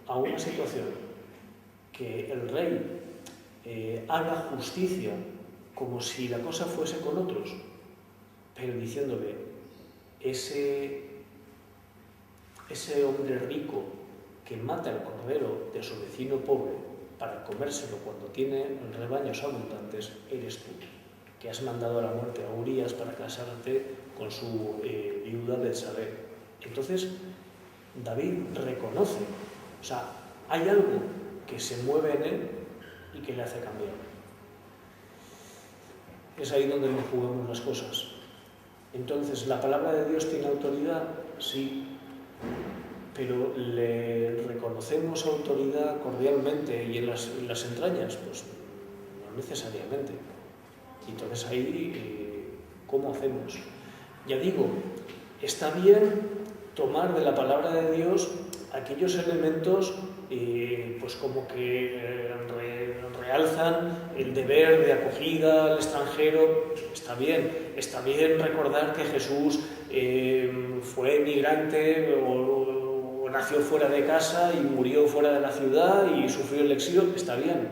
a una situación que el rey haga justicia como si la cosa fuese con otros, pero diciéndole, ese hombre rico que mata el cordero de su vecino pobre para comérselo cuando tiene rebaños abundantes, eres tú, que has mandado a la muerte a Urías para casarte con su viuda Betsabé. Entonces, David reconoce, o sea, hay algo que se mueve en él y que le hace cambiar. Es ahí donde nos jugamos las cosas. Entonces, ¿la palabra de Dios tiene autoridad? Sí, pero ¿le reconocemos autoridad cordialmente y en las entrañas? Pues no necesariamente. Y entonces ahí, ¿cómo hacemos? Ya digo, está bien tomar de la palabra de Dios aquellos elementos pues como que realzan el deber de acogida al extranjero. Está bien recordar que Jesús fue migrante o nació fuera de casa y murió fuera de la ciudad y sufrió el exilio, está bien.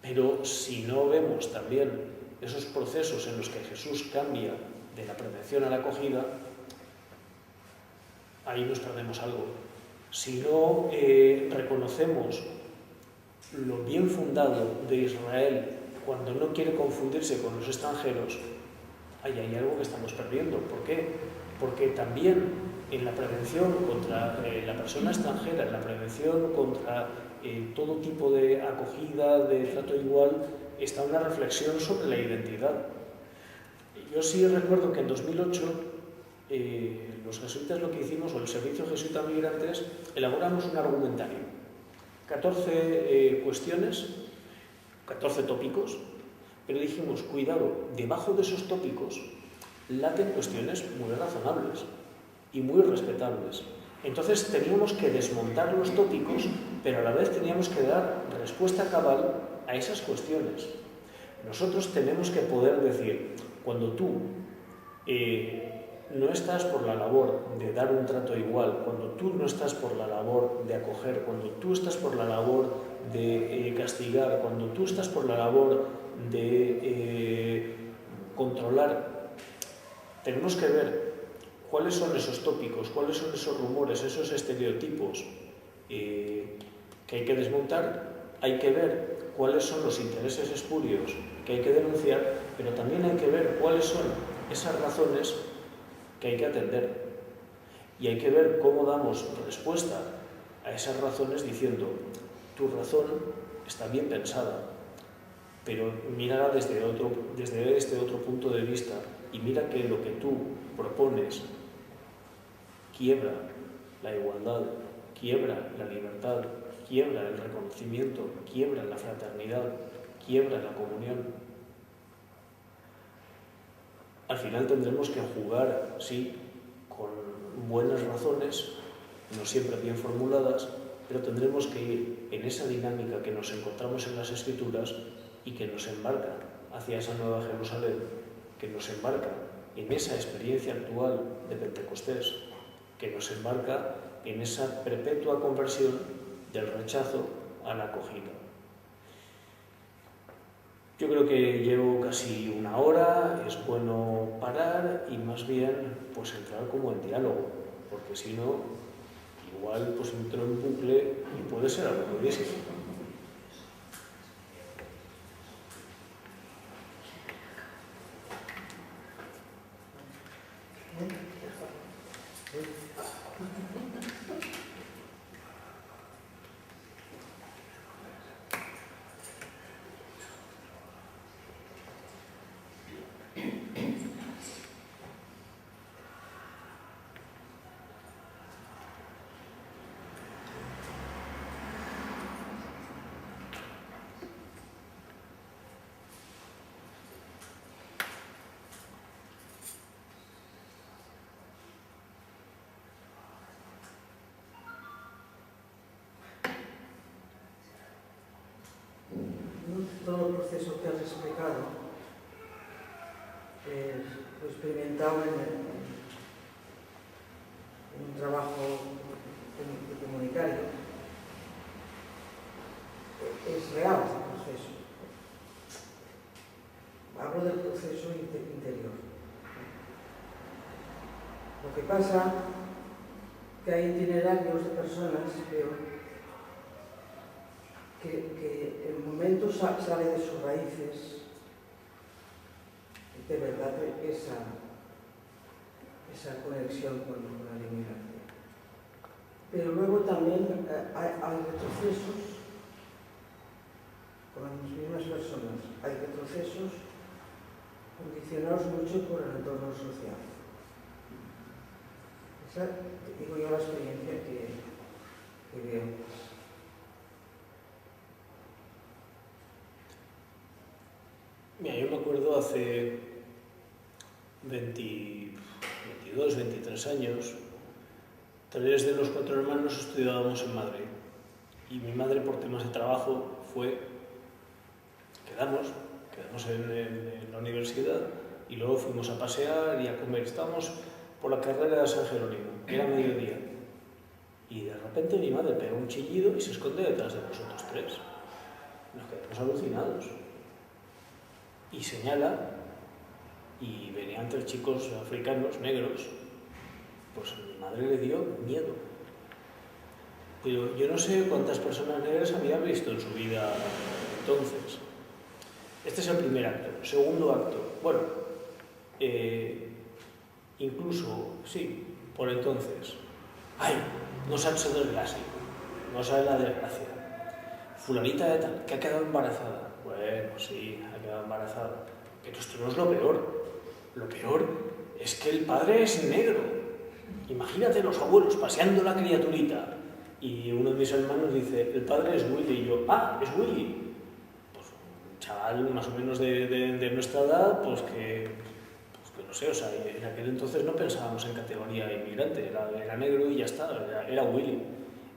Pero si no vemos también esos procesos en los que Jesús cambia de la prevención a la acogida, ahí nos perdemos algo. Si no reconocemos lo bien fundado de Israel cuando no quiere confundirse con los extranjeros, ahí hay algo que estamos perdiendo. ¿Por qué? Porque también en la prevención contra la persona extranjera, en la prevención contra todo tipo de acogida, de trato igual, está una reflexión sobre la identidad. Yo sí recuerdo que en 2008 los jesuitas lo que hicimos, o el Servicio Jesuita Migrantes, elaboramos un argumentario. 14 cuestiones, 14 tópicos, pero dijimos, cuidado, debajo de esos tópicos laten cuestiones muy razonables y muy respetables. Entonces teníamos que desmontar los tópicos, pero a la vez teníamos que dar respuesta cabal a esas cuestiones. Nosotros tenemos que poder decir, cuando tú no estás por la labor de dar un trato igual, cuando tú no estás por la labor de acoger, cuando tú estás por la labor de castigar, cuando tú estás por la labor de controlar, tenemos que ver cuáles son esos tópicos, cuáles son esos rumores, esos estereotipos que hay que desmontar. Hay que ver cuáles son los intereses espurios que hay que denunciar, pero también hay que ver cuáles son esas razones que hay que atender. Y hay que ver cómo damos respuesta a esas razones diciendo, tu razón está bien pensada, pero mírala desde este otro punto de vista y mira que lo que tú propones quiebra la igualdad, quiebra la libertad, quiebra el reconocimiento, quiebra la fraternidad, quiebra la comunión. Al final tendremos que jugar, sí, con buenas razones, no siempre bien formuladas, pero tendremos que ir en esa dinámica que nos encontramos en las Escrituras y que nos embarca hacia esa nueva Jerusalén, que nos embarca en esa experiencia actual de Pentecostés, que nos embarca en esa perpetua conversión del rechazo a la acogida. Yo creo que llevo casi una hora, es bueno parar y más bien pues entrar como en diálogo, porque si no, igual pues entro en bucle y puede ser aburridísimo. proceso que has explicado lo experimentado en un trabajo comunitario. Es real este proceso. Hablo del proceso interior. Lo que pasa que hay itinerarios de personas, veo, que el momento sale de sus raíces, de verdad, esa conexión con la inmigración. Pero luego también hay retrocesos con las mismas personas. Hay retrocesos condicionados mucho por el entorno social. Esa, digo yo, la experiencia que veo. Mira, yo me acuerdo hace 22, 23 años, 3 de los 4 hermanos estudiábamos en Madrid. Y mi madre, por temas de trabajo, quedamos en la universidad y luego fuimos a pasear y a comer. Estábamos por la carrera de San Jerónimo, era mediodía. Y de repente mi madre pega un chillido y se esconde detrás de nosotros 3. Nos quedamos alucinados. Y señala, y venían 3 chicos africanos, negros. Pues a mi madre le dio miedo. Pero yo no sé cuántas personas negras había visto en su vida entonces. Este es el primer acto. Segundo acto. Bueno, incluso, sí, por entonces. ¡Ay! No saps el desgracia. No sabe la desgracia. Fulanita de tal, que ha quedado embarazada. Bueno, sí, ha quedado embarazada. Pero esto no es lo peor. Lo peor es que el padre es negro. Imagínate los abuelos paseando la criaturita. Y uno de mis hermanos dice, el padre es Willy. Y yo, ah, es Willy. Pues un chaval más o menos de nuestra edad, pues que no sé, o sea, en aquel entonces no pensábamos en categoría inmigrante, era negro y ya está, era Willy.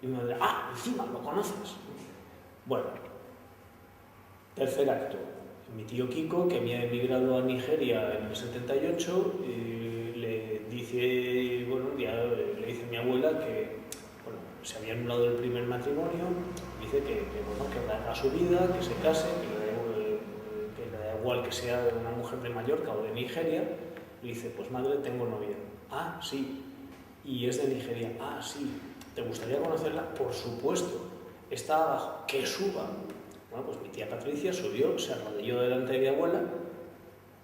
Y me dice, ah, encima, ¿lo conoces? Bueno, tercer acto. Mi tío Kiko, que había emigrado a Nigeria en el 78, le dice, bueno, un día le dice a mi abuela que se había anulado el primer matrimonio, dice que haga su vida, que se case, que le da igual que sea una mujer de Mallorca o de Nigeria. Le dice, pues madre, tengo novia. Ah, sí. Y es de Nigeria. Ah, sí. ¿Te gustaría conocerla? Por supuesto. Está abajo. Que suba. Bueno, pues mi tía Patricia subió, se arrodilló delante de mi abuela,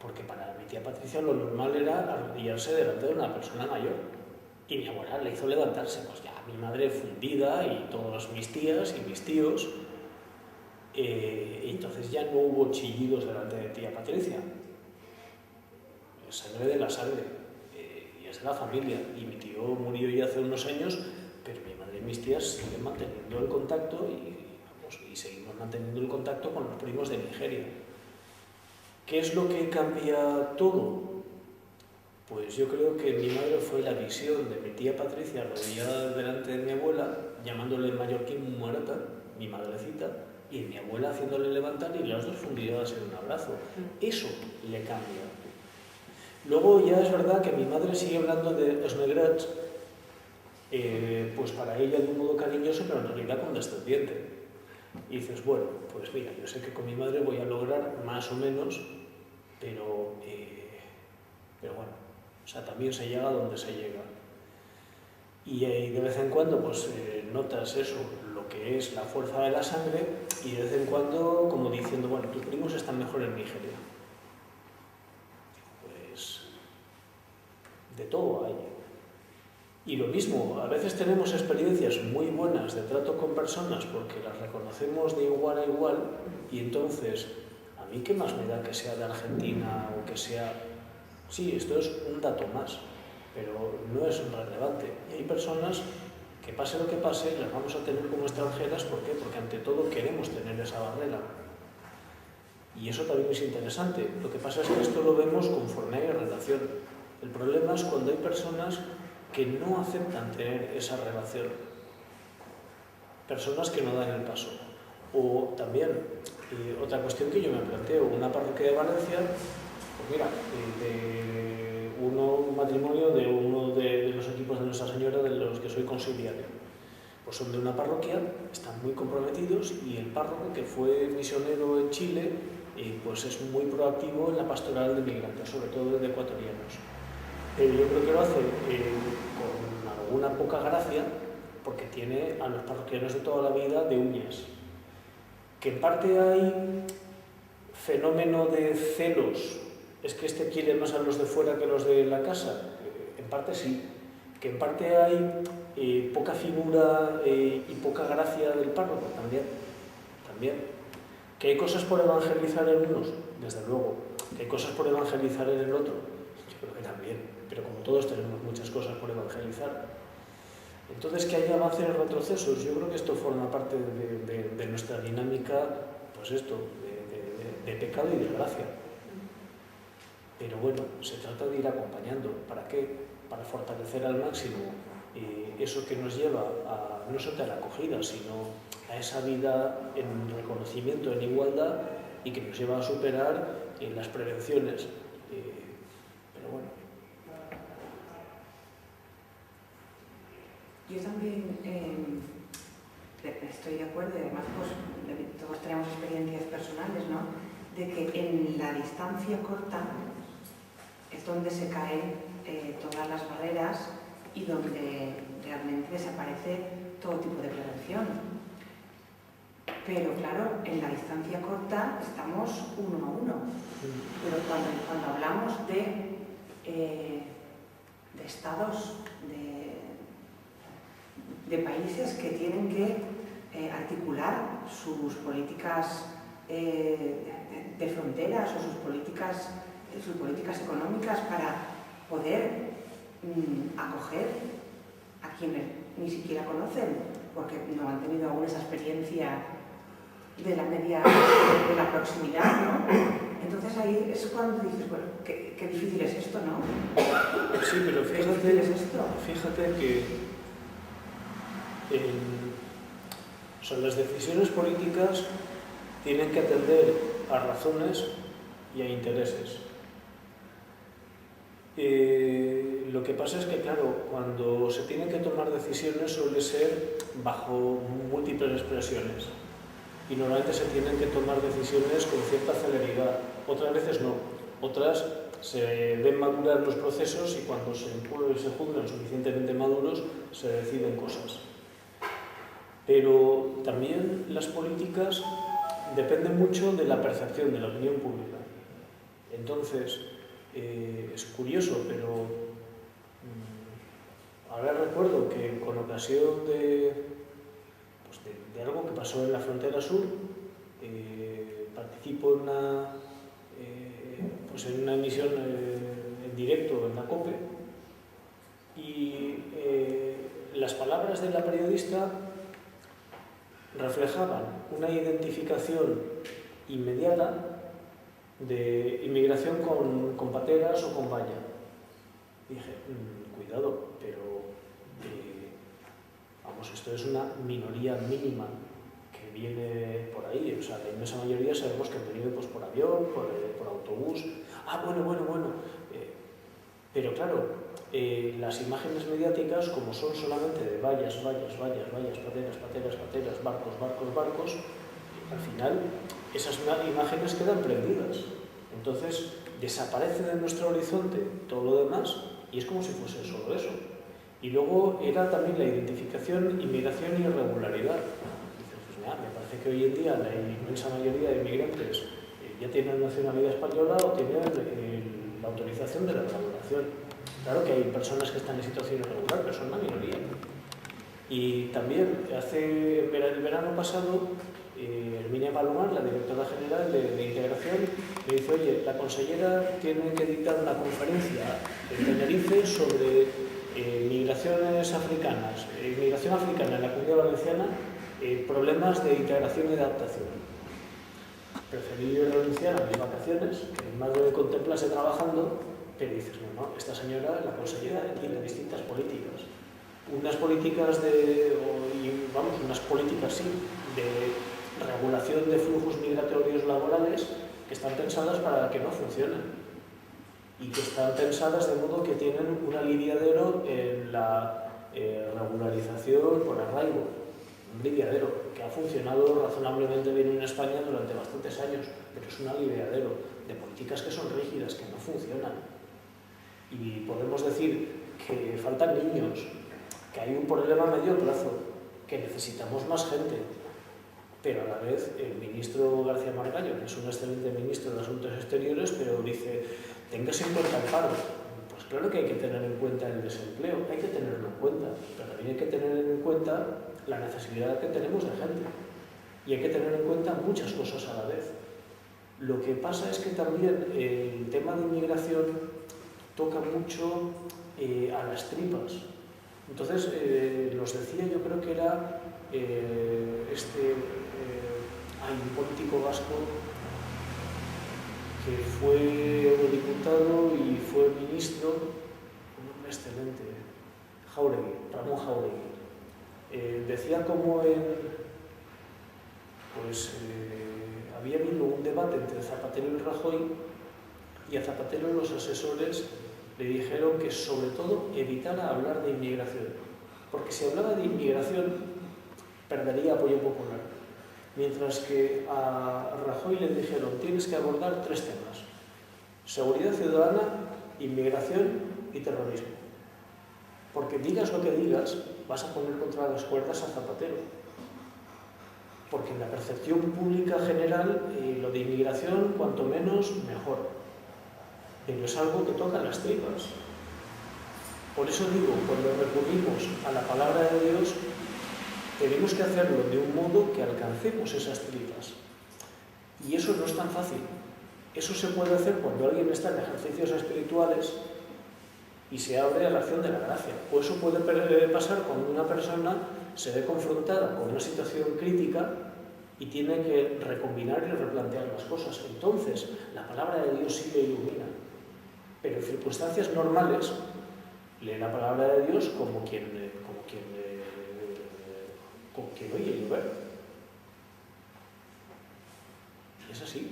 porque para mi tía Patricia lo normal era arrodillarse delante de una persona mayor. Y mi abuela le hizo levantarse, pues ya mi madre fundida y todos mis tías y mis tíos. Entonces ya no hubo chillidos delante de tía Patricia. Sangre de la sangre, y es de la familia. Y mi tío murió ya hace unos años, pero mi madre y mis tías siguen manteniendo el contacto y seguimos manteniendo el contacto con los primos de Nigeria. ¿Qué es lo que cambia todo? Pues yo creo que mi madre fue la visión de mi tía Patricia arrodillada delante de mi abuela, llamándole en mallorquín muerta, mi madrecita, y mi abuela haciéndole levantar y las dos fundidas en un abrazo. Eso le cambia. Luego ya es verdad que mi madre sigue hablando de los negrats, pues para ella de un modo cariñoso, pero en realidad condescendiente. Y dices, bueno, pues mira, yo sé que con mi madre voy a lograr más o menos, pero bueno, o sea, también se llega a donde se llega. Y de vez en cuando pues notas eso, lo que es la fuerza de la sangre, y de vez en cuando como diciendo, bueno, tus primos están mejor en Nigeria. De todo hay. Y lo mismo, a veces tenemos experiencias muy buenas de trato con personas porque las reconocemos de igual a igual, y entonces, ¿a mí qué más me da que sea de Argentina o que sea...? Sí, esto es un dato más, pero no es relevante. Y hay personas que pase lo que pase, las vamos a tener como extranjeras. ¿Por qué? Porque ante todo queremos tener esa barrera. Y eso también es interesante. Lo que pasa es que esto lo vemos conforme hay relación. El problema es cuando hay personas que no aceptan tener esa relación. Personas que no dan el paso. O también, otra cuestión que yo me planteo, una parroquia de Valencia, pues mira, un matrimonio de uno de los equipos de Nuestra Señora de los que soy consiliario. Pues son de una parroquia, están muy comprometidos y el párroco, que fue misionero en Chile, pues es muy proactivo en la pastoral de migrantes, sobre todo de ecuatorianos. Yo creo que lo hace con alguna poca gracia, porque tiene a los parroquianos de toda la vida de uñas. Que en parte hay fenómeno de celos, es que este quiere más a los de fuera que a los de la casa, en parte sí. Que en parte hay poca finura y poca gracia del párroco, también. Que hay cosas por evangelizar en unos, desde luego. Que hay cosas por evangelizar en el otro, yo creo que también. Pero como todos tenemos muchas cosas por evangelizar. Entonces, que haya avances y retrocesos, yo creo que esto forma parte de nuestra dinámica, pues esto, de pecado y de gracia. Pero bueno, se trata de ir acompañando. ¿Para qué? Para fortalecer al máximo eso que nos lleva a no solo a la acogida, sino a esa vida en reconocimiento, en igualdad, y que nos lleva a superar las prevenciones. Pero bueno. Yo también estoy de acuerdo, y además pues, todos tenemos experiencias personales, ¿no? De que en la distancia corta es donde se caen todas las barreras y donde realmente desaparece todo tipo de prevención. Pero claro, en la distancia corta estamos uno a uno. Pero cuando hablamos de estados, de países que tienen que articular sus políticas de fronteras o sus políticas económicas para poder acoger a quienes ni siquiera conocen, porque no han tenido aún esa experiencia de la proximidad, ¿no? Entonces ahí es cuando dices, bueno, qué difícil es esto, ¿no? Sí, pero fíjate que las decisiones políticas tienen que atender a razones y a intereses. Lo que pasa es que, claro, cuando se tienen que tomar decisiones suele ser bajo múltiples expresiones y normalmente se tienen que tomar decisiones con cierta celeridad, otras veces no, otras se ven madurar los procesos y cuando se juzgan suficientemente maduros se deciden cosas. Pero también las políticas dependen mucho de la percepción de la opinión pública. Entonces, es curioso, pero ahora recuerdo que con ocasión de algo que pasó en la frontera sur, participo en una emisión en directo en la COPE y las palabras de la periodista reflejaban una identificación inmediata de inmigración con pateras o con valla. Dije, cuidado, pero esto es una minoría mínima que viene por ahí. O sea, la inmensa mayoría sabemos que han venido pues, por avión, por autobús. Bueno. Pero claro, las imágenes mediáticas, como son solamente de vallas, pateras, barcos, al final esas imágenes quedan prendidas. Entonces desaparece de nuestro horizonte todo lo demás y es como si fuese solo eso. Y luego era también la identificación, inmigración y irregularidad. Dices, pues mira, me parece que hoy en día la inmensa mayoría de inmigrantes ya tienen nacionalidad española o tienen la autorización de la colaboración. Claro que hay personas que están en situación irregular, pero son una minoría. Y también el verano pasado, Herminia Palomar, la directora general de Integración, me dice, oye, la consellera tiene que dictar una conferencia en Tenerife sobre migraciones africanas, migración africana en la Comunidad Valenciana, problemas de integración y de adaptación. Preferí renunciar a mis vacaciones, que mi madre contemplase trabajando, pero dices, no, esta señora, la consellera, tiene distintas políticas. Unas políticas unas políticas sí, de regulación de flujos migratorios laborales que están pensadas para que no funcionen y que están pensadas de modo que tienen un aliviadero en la regularización por arraigo, un aliviadero que ha funcionado razonablemente bien en España durante bastantes años, pero es un aliviadero de políticas que son rígidas, que no funcionan. Y podemos decir que faltan niños, que hay un problema a medio plazo, que necesitamos más gente, pero a la vez el ministro García Margallo, que es un excelente ministro de Asuntos Exteriores, pero dice, téngase en cuenta el paro. Pues claro que hay que tener en cuenta el desempleo, hay que tenerlo en cuenta, pero también hay que tener en cuenta la necesidad que tenemos de gente. Y hay que tener en cuenta muchas cosas a la vez. Lo que pasa es que también el tema de inmigración toca mucho a las tripas. Entonces, nos decía, yo creo que era hay un político vasco que fue eurodiputado y fue ministro, un hombre excelente, Ramón Jáuregui. Decía cómo había habido un debate entre Zapatero y Rajoy, y a Zapatero los asesores le dijeron que sobre todo evitara hablar de inmigración, porque si hablaba de inmigración perdería apoyo popular. Mientras que a Rajoy le dijeron, tienes que abordar 3 temas: seguridad ciudadana, inmigración y terrorismo. Porque digas lo que digas, vas a poner contra las cuerdas a Zapatero. Porque en la percepción pública general, lo de inmigración, cuanto menos, mejor. Pero es algo que toca las tripas. Por eso digo, cuando recurrimos a la palabra de Dios, tenemos que hacerlo de un modo que alcancemos esas tripas. Y eso no es tan fácil. Eso se puede hacer cuando alguien está en ejercicios espirituales y se abre a la acción de la gracia. O eso puede pasar cuando una persona se ve confrontada con una situación crítica y tiene que recombinar y replantear las cosas. Entonces, la palabra de Dios sí le ilumina. Pero en circunstancias normales, lee la palabra de Dios como quien oye llover. Y es así.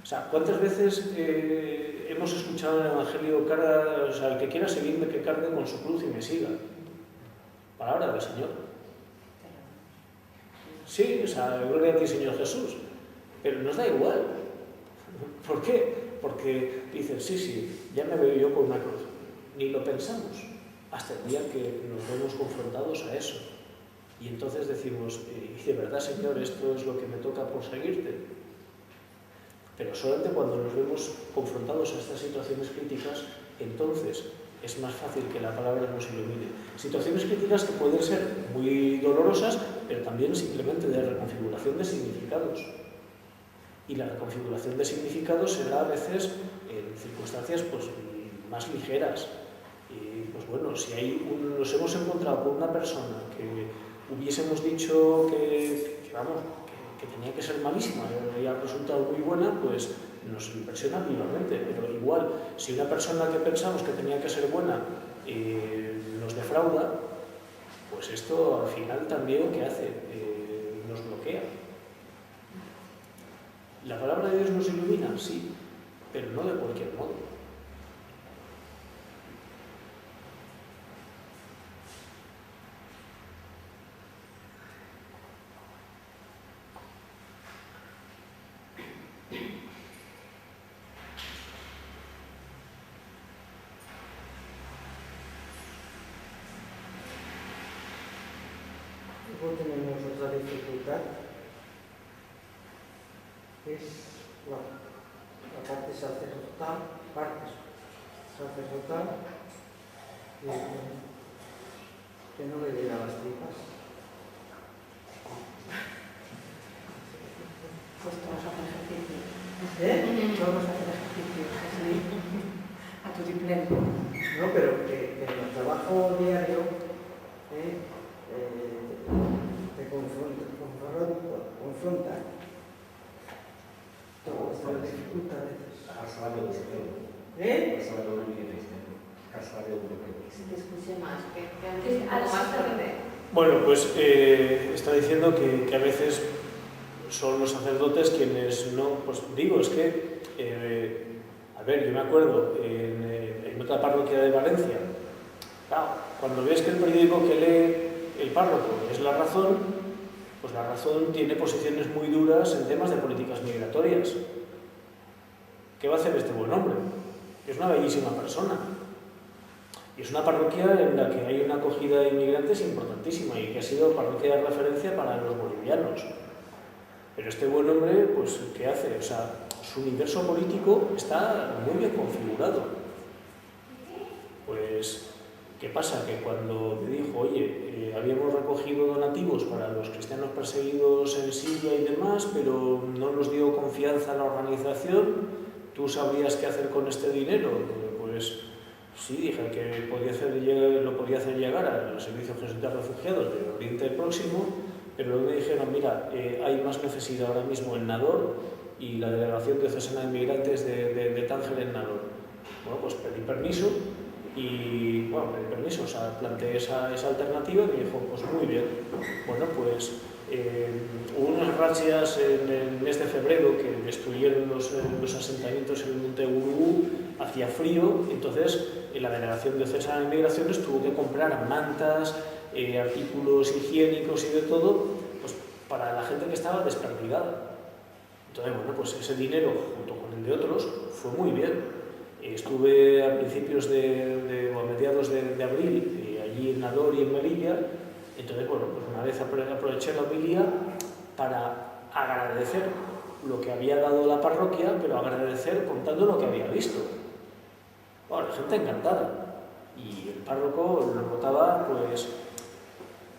O sea, ¿cuántas veces hemos escuchado en el Evangelio, el que quiera seguirme, que cargue con su cruz y me siga? Palabra del Señor. Sí, gloria a ti, Señor Jesús. Pero nos da igual. ¿Por qué? Porque dicen, sí, ya me veo yo con una cruz. Ni lo pensamos hasta el día que nos vemos confrontados a eso. Y entonces decimos, ¿y de verdad, Señor, esto es lo que me toca por seguirte? Pero solamente cuando nos vemos confrontados a estas situaciones críticas, entonces es más fácil que la palabra nos ilumine. Situaciones críticas que pueden ser muy dolorosas, pero también simplemente de reconfiguración de significados. Y la reconfiguración de significados se da a veces en circunstancias más ligeras. Y si nos hemos encontrado con una persona que hubiésemos dicho que tenía que ser malísima y ha resultado muy buena, pues nos impresiona vivamente. Pero igual, si una persona que pensamos que tenía que ser buena nos defrauda, pues esto al final también, ¿qué hace? Nos bloquea. ¿La palabra de Dios nos ilumina? Sí, pero no de cualquier modo. Luego tenemos otra dificultad, que es la parte sacerdotal, que no le llega a las tripas. Pues todos hacen ejercicio. Todos hacen ejercicio. A tu tipleno. No, pero que en el trabajo diario te confronta. Todo te dificulta a veces. Si te escuche más, que antes más fuerte. Bueno, pues está diciendo que a veces son los sacerdotes quienes no, pues digo, es que, a ver, yo me acuerdo en otra parroquia de Valencia, claro, cuando ves que el periódico que lee el párroco es La Razón, pues La Razón tiene posiciones muy duras en temas de políticas migratorias. ¿Qué va a hacer este buen hombre? Es una bellísima persona. Y es una parroquia en la que hay una acogida de inmigrantes importantísima y que ha sido parroquia de referencia para los bolivianos. Pero este buen hombre, pues, ¿qué hace? O sea, su universo político está muy bien configurado. Pues, ¿qué pasa? Que cuando me dijo, oye, habíamos recogido donativos para los cristianos perseguidos en Siria y demás, pero no nos dio confianza en la organización, ¿tú sabrías qué hacer con este dinero? Pues sí, dije que lo podía hacer llegar al Servicio Jesuita de Refugiados del Oriente Próximo, pero luego me dijeron, mira, hay más necesidad ahora mismo en Nador y la Delegación Diocesana de Inmigrantes de Tánger en Nador. Bueno, pues pedí permiso y, bueno, o sea, planteé esa alternativa y me dijo, pues muy bien. Bueno, pues hubo unas rachias en el mes de febrero que destruyeron los asentamientos en el Monte Gurugú, hacía frío, entonces la Delegación Diocesana de Migraciones tuvo que comprar mantas, artículos higiénicos y de todo, pues para la gente que estaba desperdigada. Entonces, bueno, pues ese dinero, junto con el de otros, fue muy bien. Estuve a principios o a mediados de abril allí en Nador y en Melilla. Entonces, bueno, pues una vez aproveché la homilía para agradecer lo que había dado la parroquia, pero agradecer contando lo que había visto. Bueno, la gente encantada. Y el párroco lo notaba,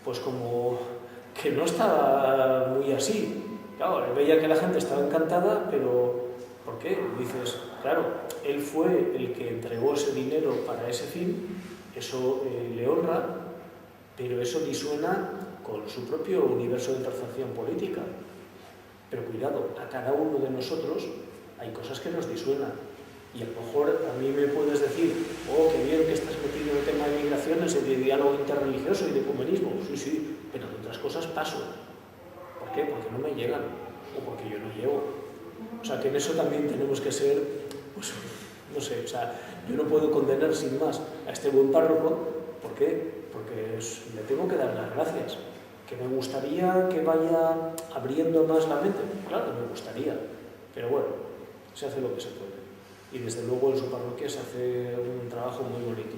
pues como que no estaba muy así. Claro, él veía que la gente estaba encantada, pero ¿por qué? Dices, claro, él fue el que entregó ese dinero para ese fin, eso le honra, pero eso disuena con su propio universo de percepción política. Pero cuidado, a cada uno de nosotros hay cosas que nos disuenan. Y a lo mejor a mí me puedes decir, oh, qué bien que estás metido en el tema de migraciones, de diálogo interreligioso y de ecumenismo. Sí, sí, pero de otras cosas paso. ¿Por qué? Porque no me llegan o porque yo no llego. O sea, que en eso también tenemos que ser, pues, no sé, o sea, yo no puedo condenar sin más a este buen párroco. ¿Por qué? Porque le tengo que dar las gracias. ¿Que me gustaría que vaya abriendo más la mente? Claro, me gustaría. Pero bueno, se hace lo que se puede. Y desde luego en su parroquia se hace un trabajo muy bonito.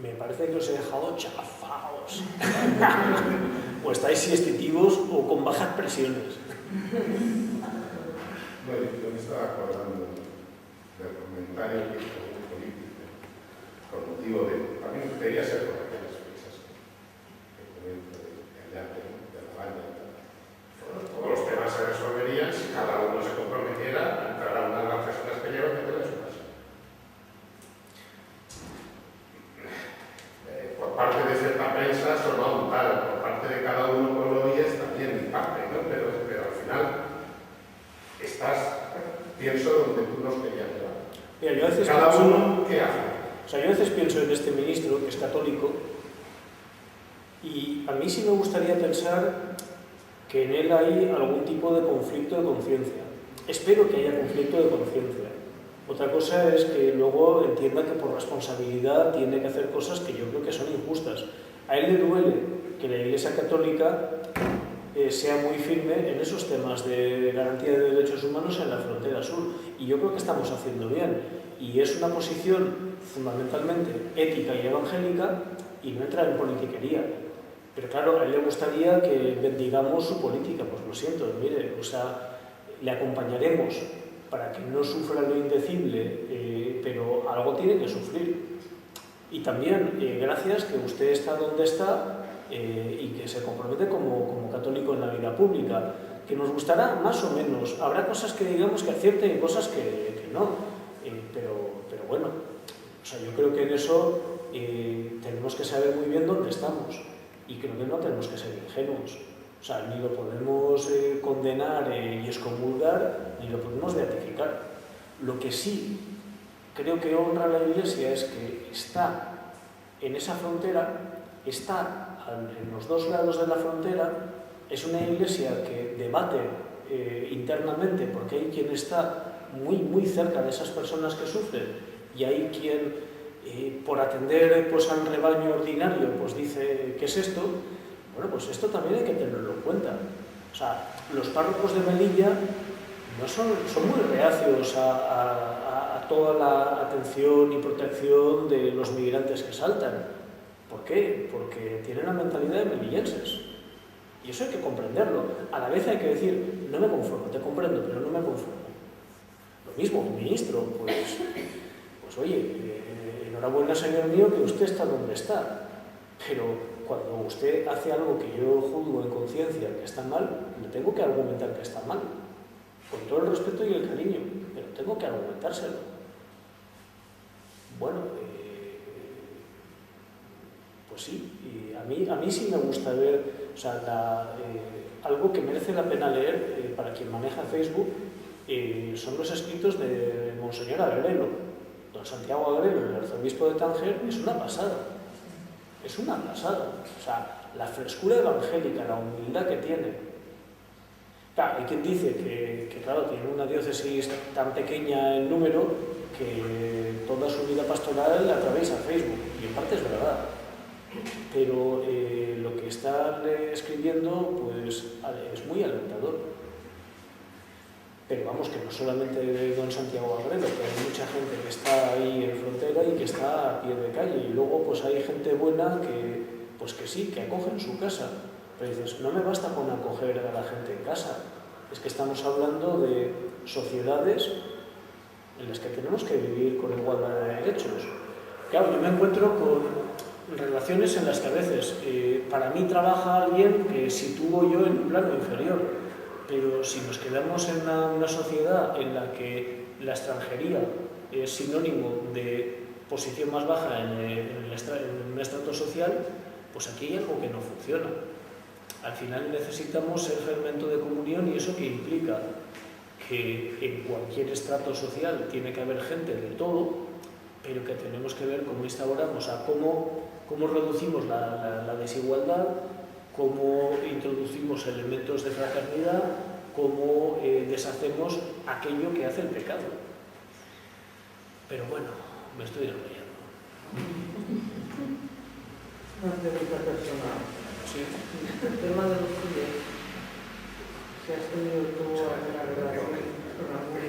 Me parece que os he dejado chafaos. O estáis siestitivos o con bajas presiones. Bueno, yo me estaba acordando del comentario que hizo un político con motivo de... A mí me gustaría ser por aquellas fechas que comento de Allarte, de La Habana. Todos los temas se resolverían si cada uno se comprometiera a entrar a una de las personas que llevan que en su casa. Por parte de cierta prensa sonó tal, por parte de cada uno con lo oyes también en parte, ¿no? Pero al final pienso donde tú nos querías llevar. Mira, yo a veces cada pienso, uno, ¿qué hace? O sea, yo a veces pienso en este ministro, que es católico, y a mí sí me gustaría pensar que en él hay algún tipo de conflicto de conciencia. Espero que haya conflicto de conciencia. Otra cosa es que luego entienda que por responsabilidad tiene que hacer cosas que yo creo que son injustas. A él le duele que la Iglesia Católica sea muy firme en esos temas de garantía de derechos humanos en la frontera sur. Y yo creo que estamos haciendo bien. Y es una posición fundamentalmente ética y evangélica y no entra en politiquería. Pero claro, a él le gustaría que bendigamos su política. Pues lo siento, mire, o sea, le acompañaremos para que no sufra lo indecible, pero algo tiene que sufrir. Y también, gracias que usted está donde está y que se compromete como católico en la vida pública. que nos gustará más o menos, habrá cosas que digamos que acierten y cosas que no, pero bueno, o sea, yo creo que en eso tenemos que saber muy bien dónde estamos y creo que no tenemos que ser ingenuos. O sea, ni lo podemos condenar y excomulgar, ni lo podemos beatificar. Lo que sí creo que honra a la Iglesia es que está en esa frontera, está en los dos lados de la frontera, es una Iglesia que debate internamente, porque hay quien está muy cerca de esas personas que sufren y hay quien, por atender pues, al rebaño ordinario, pues dice, ¿qué es esto? Bueno, pues esto también hay que tenerlo en cuenta. O sea, los párrocos de Melilla no son muy reacios a toda la atención y protección de los migrantes que saltan. ¿Por qué? Porque tienen la mentalidad de melillenses. Y eso hay que comprenderlo. A la vez hay que decir, no me conformo, te comprendo, pero no me conformo. Lo mismo, un ministro, pues oye, enhorabuena, señor mío, que usted está donde está. Pero cuando usted hace algo que yo juzgo en conciencia que está mal, le tengo que argumentar que está mal. Con todo el respeto y el cariño, pero tengo que argumentárselo. Bueno, pues sí, y a mí sí me gusta ver, o sea, algo que merece la pena leer para quien maneja Facebook, son los escritos de Monseñor Agrelo. Don Santiago Agrelo, el arzobispo de Tánger, es una pasada. Es una pasada. O sea, la frescura evangélica, la humildad que tiene. Claro, hay quien dice que claro, tiene una diócesis tan pequeña en número que toda su vida pastoral la atraviesa Facebook, y en parte es verdad. Pero lo que está escribiendo pues, es muy alentador. Pero vamos, que no solamente de don Santiago Agrelo, que hay mucha gente que está ahí en frontera y que está a pie de calle. Y luego pues hay gente buena que sí, que acoge en su casa. Pero dices, no me basta con acoger a la gente en casa. Es que estamos hablando de sociedades en las que tenemos que vivir con igualdad de derechos. Claro, yo me encuentro con relaciones en las que a veces para mí trabaja alguien que sitúo yo en un plano inferior. Pero si nos quedamos en una sociedad en la que la extranjería es sinónimo de posición más baja en un estrato social, pues aquí hay algo que no funciona. Al final necesitamos ser fermento de comunión y eso que implica que en cualquier estrato social tiene que haber gente de todo, pero que tenemos que ver cómo instauramos, cómo reducimos la desigualdad, cómo introducimos elementos de fraternidad, cómo deshacemos aquello que hace el pecado. Pero bueno, me estoy enrollando. Una pregunta personal. ¿Sí? El tema de los CIE, si has tenido tú alguna relación con algún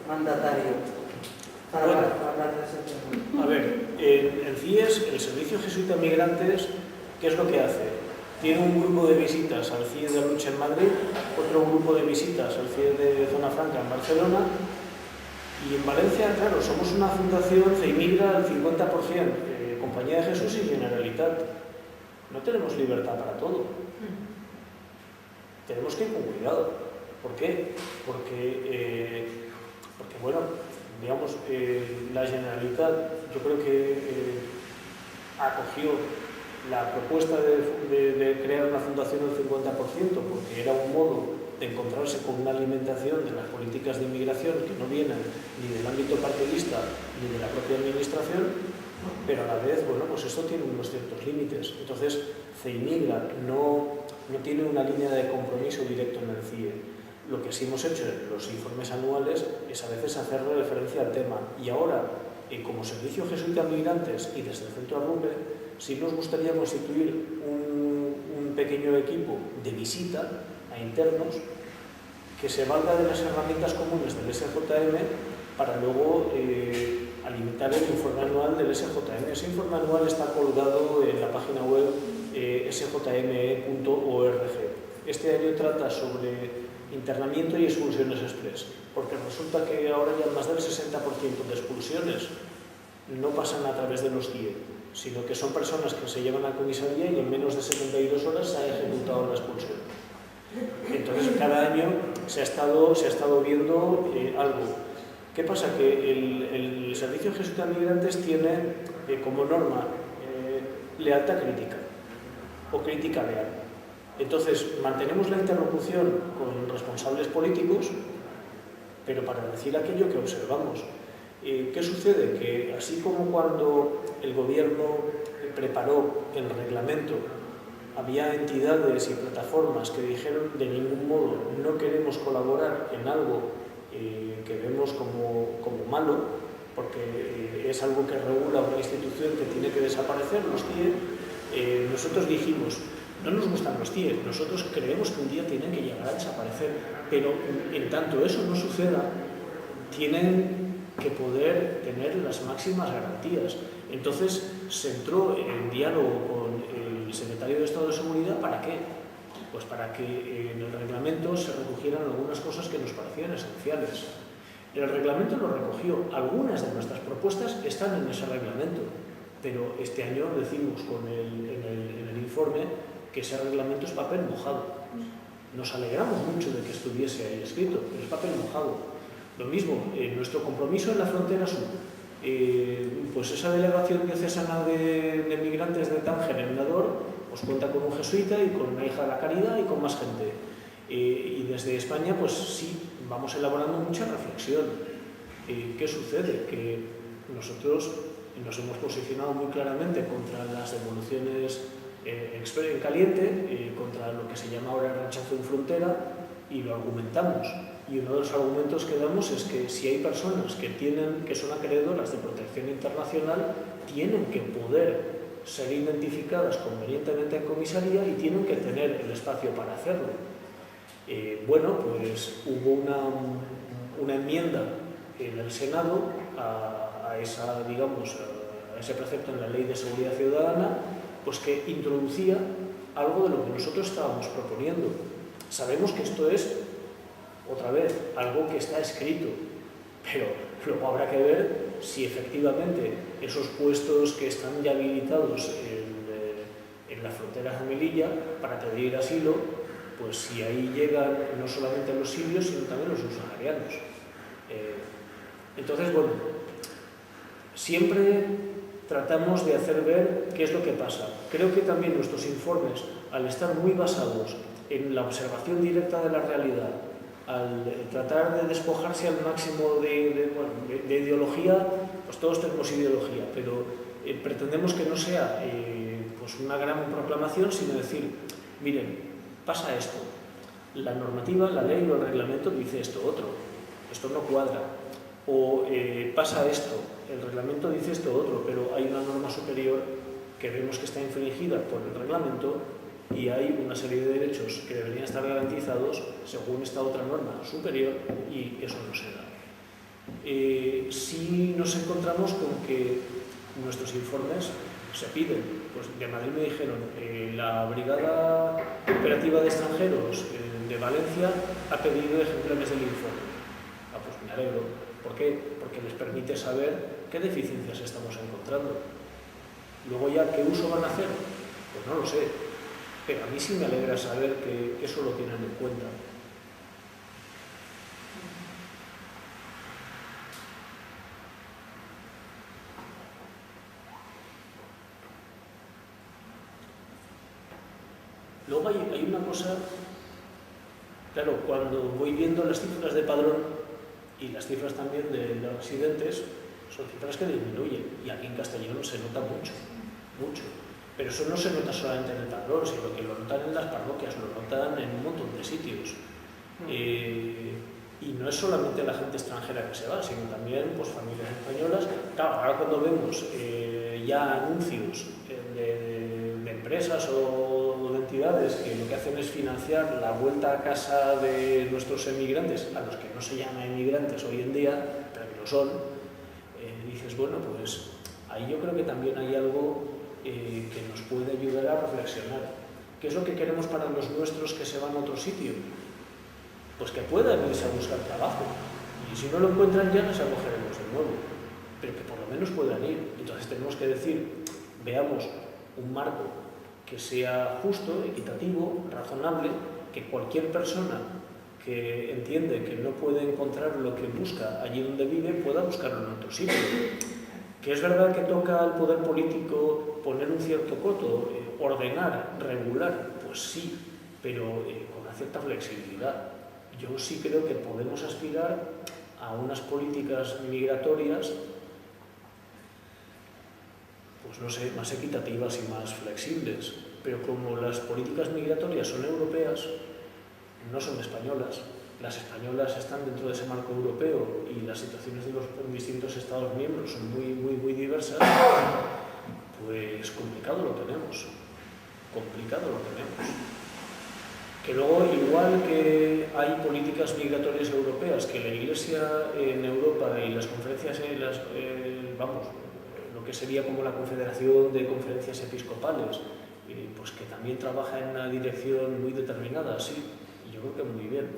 mandatario para hablar de ese tema. A ver, en CIES, el Servicio Jesuita Migrantes, ¿qué es lo que hace? Tiene un grupo de visitas al CIE de Aluche en Madrid, otro grupo de visitas al CIE de Zona Franca en Barcelona, y en Valencia, claro, somos una fundación que inmigra al 50%, Compañía de Jesús y Generalitat. No tenemos libertad para todo. Tenemos que ir con cuidado. ¿Por qué? Porque bueno, digamos, la Generalitat, yo creo que acogió la propuesta de crear una fundación del 50%, porque era un modo de encontrarse con una alimentación de las políticas de inmigración que no vienen ni del ámbito partidista ni de la propia administración, pero a la vez, bueno, pues esto tiene unos ciertos límites. Entonces, CEIMIGRA no tiene una línea de compromiso directo en el CIE. Lo que sí hemos hecho en los informes anuales es a veces hacer referencia al tema. Y ahora, como Servicio Jesuita Migrantes y desde el Centro Arrupe, sí nos gustaría constituir un pequeño equipo de visita a internos que se valga de las herramientas comunes del SJM para luego alimentar el informe anual del SJM. Ese informe anual está colgado en la página web sjme.org. Este año trata sobre internamiento y expulsiones express, porque resulta que ahora ya más del 60% de expulsiones no pasan a través de los CIE, sino que son personas que se llevan a comisaría y en menos de 72 horas se ha ejecutado la expulsión. Entonces, cada año se ha estado viendo algo. ¿Qué pasa? Que el Servicio Jesuita de Migrantes tiene como norma lealtad crítica o crítica leal. Entonces, mantenemos la interlocución con responsables políticos, pero para decir aquello que observamos. ¿Qué sucede? Que así como cuando el gobierno preparó el reglamento, había entidades y plataformas que dijeron de ningún modo no queremos colaborar en algo que vemos como malo, porque es algo que regula una institución que tiene que desaparecer, los TIE, nosotros dijimos, no nos gustan los TIE, nosotros creemos que un día tienen que llegar a desaparecer, pero en tanto eso no suceda, tienen que poder tener las máximas garantías. Entonces se entró en diálogo con el secretario de Estado de Seguridad. ¿Para qué? Pues para que en el reglamento se recogieran algunas cosas que nos parecían esenciales. El reglamento lo recogió, algunas de nuestras propuestas están en ese reglamento, pero este año decimos en el informe que ese reglamento es papel mojado. Nos alegramos mucho de que estuviese ahí escrito, pero es papel mojado. Lo mismo, nuestro compromiso en la frontera sur, pues esa delegación diocesana de migrantes de Tánger en Nador, pues cuenta con un jesuita y con una hija de la Caridad y con más gente. Y desde España, pues sí, vamos elaborando mucha reflexión. ¿Qué sucede? Que nosotros nos hemos posicionado muy claramente contra las devoluciones en caliente, contra lo que se llama ahora rechazo en frontera, y lo argumentamos. Y uno de los argumentos que damos es que si hay personas que son acreedoras de protección internacional, tienen que poder ser identificadas convenientemente en comisaría y tienen que tener el espacio para hacerlo. Bueno, pues hubo una enmienda en el Senado a ese precepto en la Ley de Seguridad Ciudadana, pues que introducía algo de lo que nosotros estábamos proponiendo. Sabemos que esto es, otra vez, algo que está escrito, pero luego habrá que ver si efectivamente esos puestos que están ya habilitados en las fronteras de Melilla para pedir asilo, pues si ahí llegan no solamente los sirios, sino también los subsaharianos. Entonces, bueno, siempre tratamos de hacer ver qué es lo que pasa. Creo que también nuestros informes, al estar muy basados en la observación directa de la realidad, al tratar de despojarse al máximo de ideología, pues todos tenemos ideología, pero pretendemos que no sea pues una gran proclamación, sino decir, miren, pasa esto, la normativa, la ley o el reglamento dice esto otro, esto no cuadra, o pasa esto, el reglamento dice esto otro, pero hay una norma superior que vemos que está infringida por el reglamento y hay una serie de derechos que deberían estar garantizados según esta otra norma superior y eso no se da. Sí nos encontramos con que nuestros informes se piden. Pues de Madrid me dijeron, la Brigada Operativa de Extranjeros de Valencia ha pedido ejemplares del informe. Pues me alegro. ¿Por qué? Porque les permite saber qué deficiencias estamos encontrando. Luego ya, ¿qué uso van a hacer? Pues no lo sé. Pero a mí sí me alegra saber que eso lo tienen en cuenta. Luego hay una cosa, claro, cuando voy viendo las cifras de padrón y las cifras también de los residentes, son cifras que disminuyen y aquí en Castellón se nota mucho, mucho. Pero eso no se nota solamente en el padrón, sino que lo notan en las parroquias, lo notan en un montón de sitios. Y no es solamente la gente extranjera que se va, sino también pues, familias españolas. Claro, ahora cuando vemos ya anuncios de empresas o de entidades que lo que hacen es financiar la vuelta a casa de nuestros emigrantes, a los que no se llaman emigrantes hoy en día, pero que lo son, dices, bueno, pues ahí yo creo que también hay algo que nos puede ayudar a reflexionar. ¿Qué es lo que queremos para los nuestros que se van a otro sitio? Pues que puedan irse a buscar trabajo. Y si no lo encuentran ya, les acogeremos de nuevo. Pero que por lo menos puedan ir. Entonces tenemos que decir, veamos un marco que sea justo, equitativo, razonable, que cualquier persona que entiende que no puede encontrar lo que busca allí donde vive pueda buscarlo en otro sitio. Que es verdad que toca al poder político poner un cierto coto, ordenar, regular, pues sí, pero con una cierta flexibilidad. Yo sí creo que podemos aspirar a unas políticas migratorias, pues no sé, más equitativas y más flexibles. Pero como las políticas migratorias son europeas, no son españolas. Las españolas están dentro de ese marco europeo y las situaciones de los distintos Estados miembros son muy diversas, pues complicado lo tenemos. Complicado lo tenemos. Que luego, igual que hay políticas migratorias europeas, que la Iglesia en Europa y las conferencias, lo que sería como la Confederación de Conferencias Episcopales, pues que también trabaja en una dirección muy determinada, sí, y yo creo que muy bien.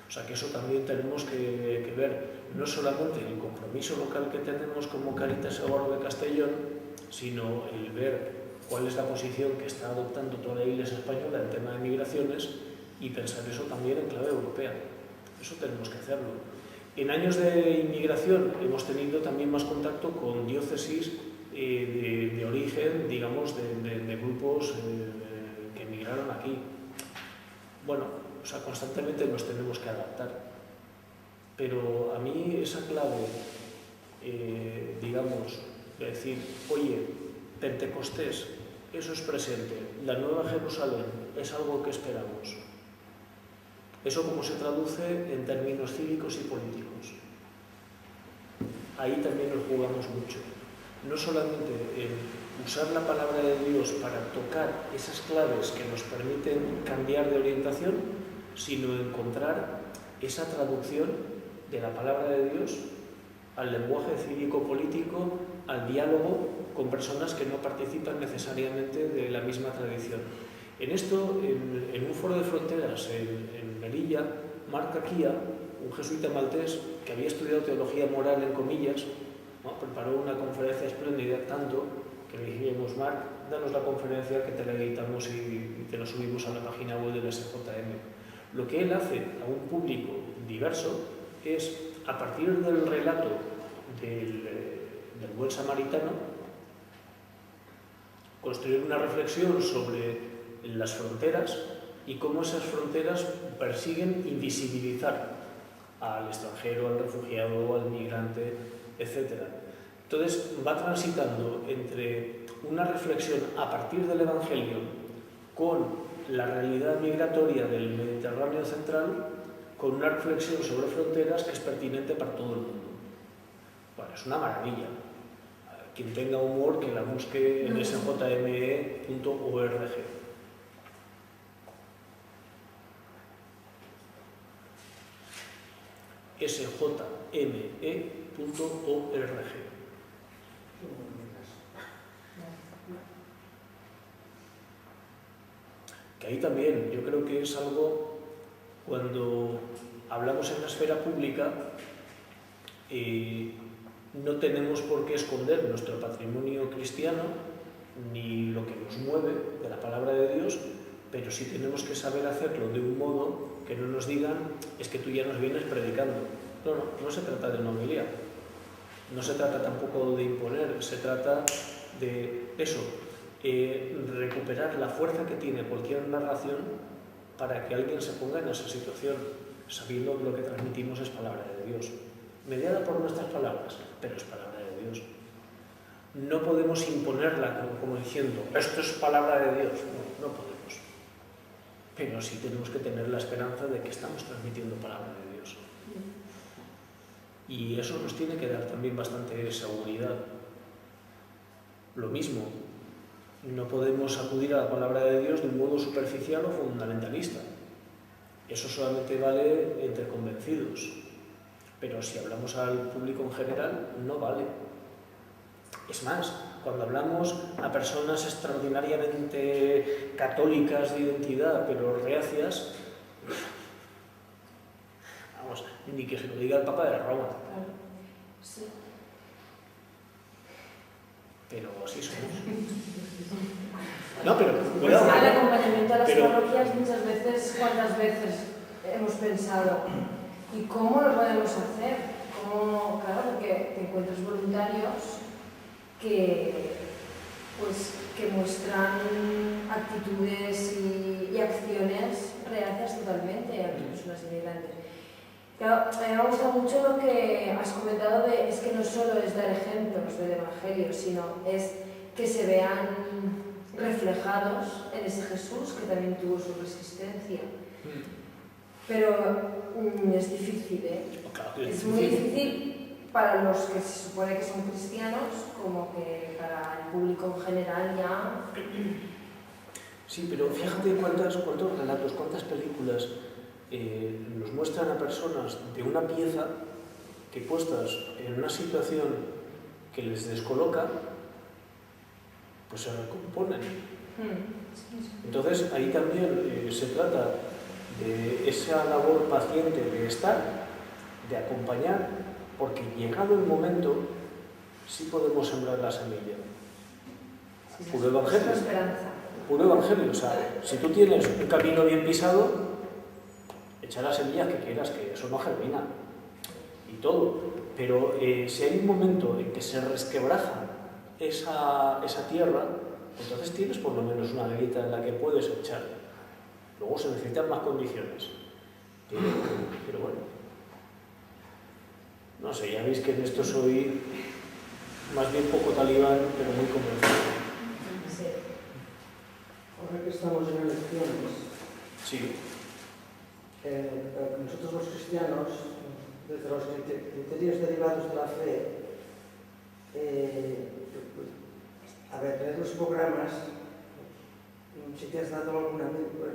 O sea que eso también tenemos que ver, no solamente el compromiso local que tenemos como Cáritas Seguro de Castellón, sino el ver cuál es la posición que está adoptando toda la Iglesia española en tema de migraciones y pensar eso también en clave europea. Eso tenemos que hacerlo. En años de inmigración hemos tenido también más contacto con diócesis de origen, digamos, de grupos que emigraron aquí. Bueno, o sea, constantemente nos tenemos que adaptar. Pero a mí esa clave, digamos, de decir, oye, Pentecostés, eso es presente, la Nueva Jerusalén es algo que esperamos. ¿Eso cómo se traduce en términos cívicos y políticos? Ahí también nos jugamos mucho. No solamente en usar la palabra de Dios para tocar esas claves que nos permiten cambiar de orientación, sino encontrar esa traducción de la palabra de Dios al lenguaje cívico-político, al diálogo con personas que no participan necesariamente de la misma tradición. En esto, en un foro de fronteras en Melilla, Marc Aquia, un jesuita maltés que había estudiado teología moral en comillas, ¿no?, preparó una conferencia espléndida, tanto que le dijimos, Marc, danos la conferencia que te la editamos y te la subimos a la página web del SJM. Lo que él hace a un público diverso es, a partir del relato del buen samaritano, construir una reflexión sobre las fronteras y cómo esas fronteras persiguen invisibilizar al extranjero, al refugiado, al migrante, etc. Entonces va transitando entre una reflexión a partir del Evangelio con la realidad migratoria del Mediterráneo central, con una reflexión sobre fronteras que es pertinente para todo el mundo. Bueno, es una maravilla. Quien tenga humor, que la busque en sjme.org. sjme.org. Que ahí también yo creo que es algo, cuando hablamos en la esfera pública, no tenemos por qué esconder nuestro patrimonio cristiano ni lo que nos mueve de la palabra de Dios, pero sí tenemos que saber hacerlo de un modo que no nos digan, es que tú ya nos vienes predicando. No se trata de una homilía, no se trata tampoco de imponer, se trata de eso, recuperar la fuerza que tiene cualquier narración para que alguien se ponga en esa situación, sabiendo que lo que transmitimos es palabra de Dios, mediada por nuestras palabras, pero es palabra de Dios. No podemos imponerla como diciendo, esto es palabra de Dios. No podemos. Pero sí tenemos que tener la esperanza de que estamos transmitiendo palabra de Dios. Y eso nos tiene que dar también bastante seguridad. Lo mismo, no podemos acudir a la palabra de Dios de un modo superficial o fundamentalista. Eso solamente vale entre convencidos. Pero si hablamos al público en general, no vale. Es más, cuando hablamos a personas extraordinariamente católicas de identidad, pero reacias, vamos, ni que se lo diga el Papa de Roma. Sí. pero así somos. No, pero Pues cuidado. al acompañamiento a las Pero- parroquias muchas veces, ¿cuántas veces hemos pensado? ¿Y cómo lo podemos hacer? ¿Cómo? Claro, porque te encuentras voluntarios que muestran actitudes y acciones reacias totalmente a las personas inmigrantes. Claro, me ha gustado mucho lo que has comentado de es que no solo es dar ejemplos del Evangelio, sino es que se vean reflejados en ese Jesús que también tuvo su resistencia. Pero es difícil, ¿eh? Claro que Es muy difícil para los que se supone que son cristianos, como que para el público en general ya. Sí, pero fíjate cuántos relatos, cuántas películas nos muestran a personas de una pieza que puestas en una situación que les descoloca, pues se recomponen. Entonces ahí también se trata de esa labor paciente de estar, de acompañar, porque llegado el momento sí podemos sembrar la semilla. Puro evangelio. Es esperanza. Puro evangelio. O sea, si tú tienes un camino bien pisado, echa las semillas que quieras, que eso no germina. Y todo. Pero si hay un momento en que se resquebraja esa tierra, entonces tienes por lo menos una grieta en la que puedes echar. Luego se necesitan más condiciones. Pero bueno. No sé, ya veis que en esto soy más bien poco talibán, pero muy convencido. Sí. Ahora que estamos en elecciones, Sí. nosotros los cristianos, desde los criterios derivados de la fe, a ver, leer los programas, si te has dado alguna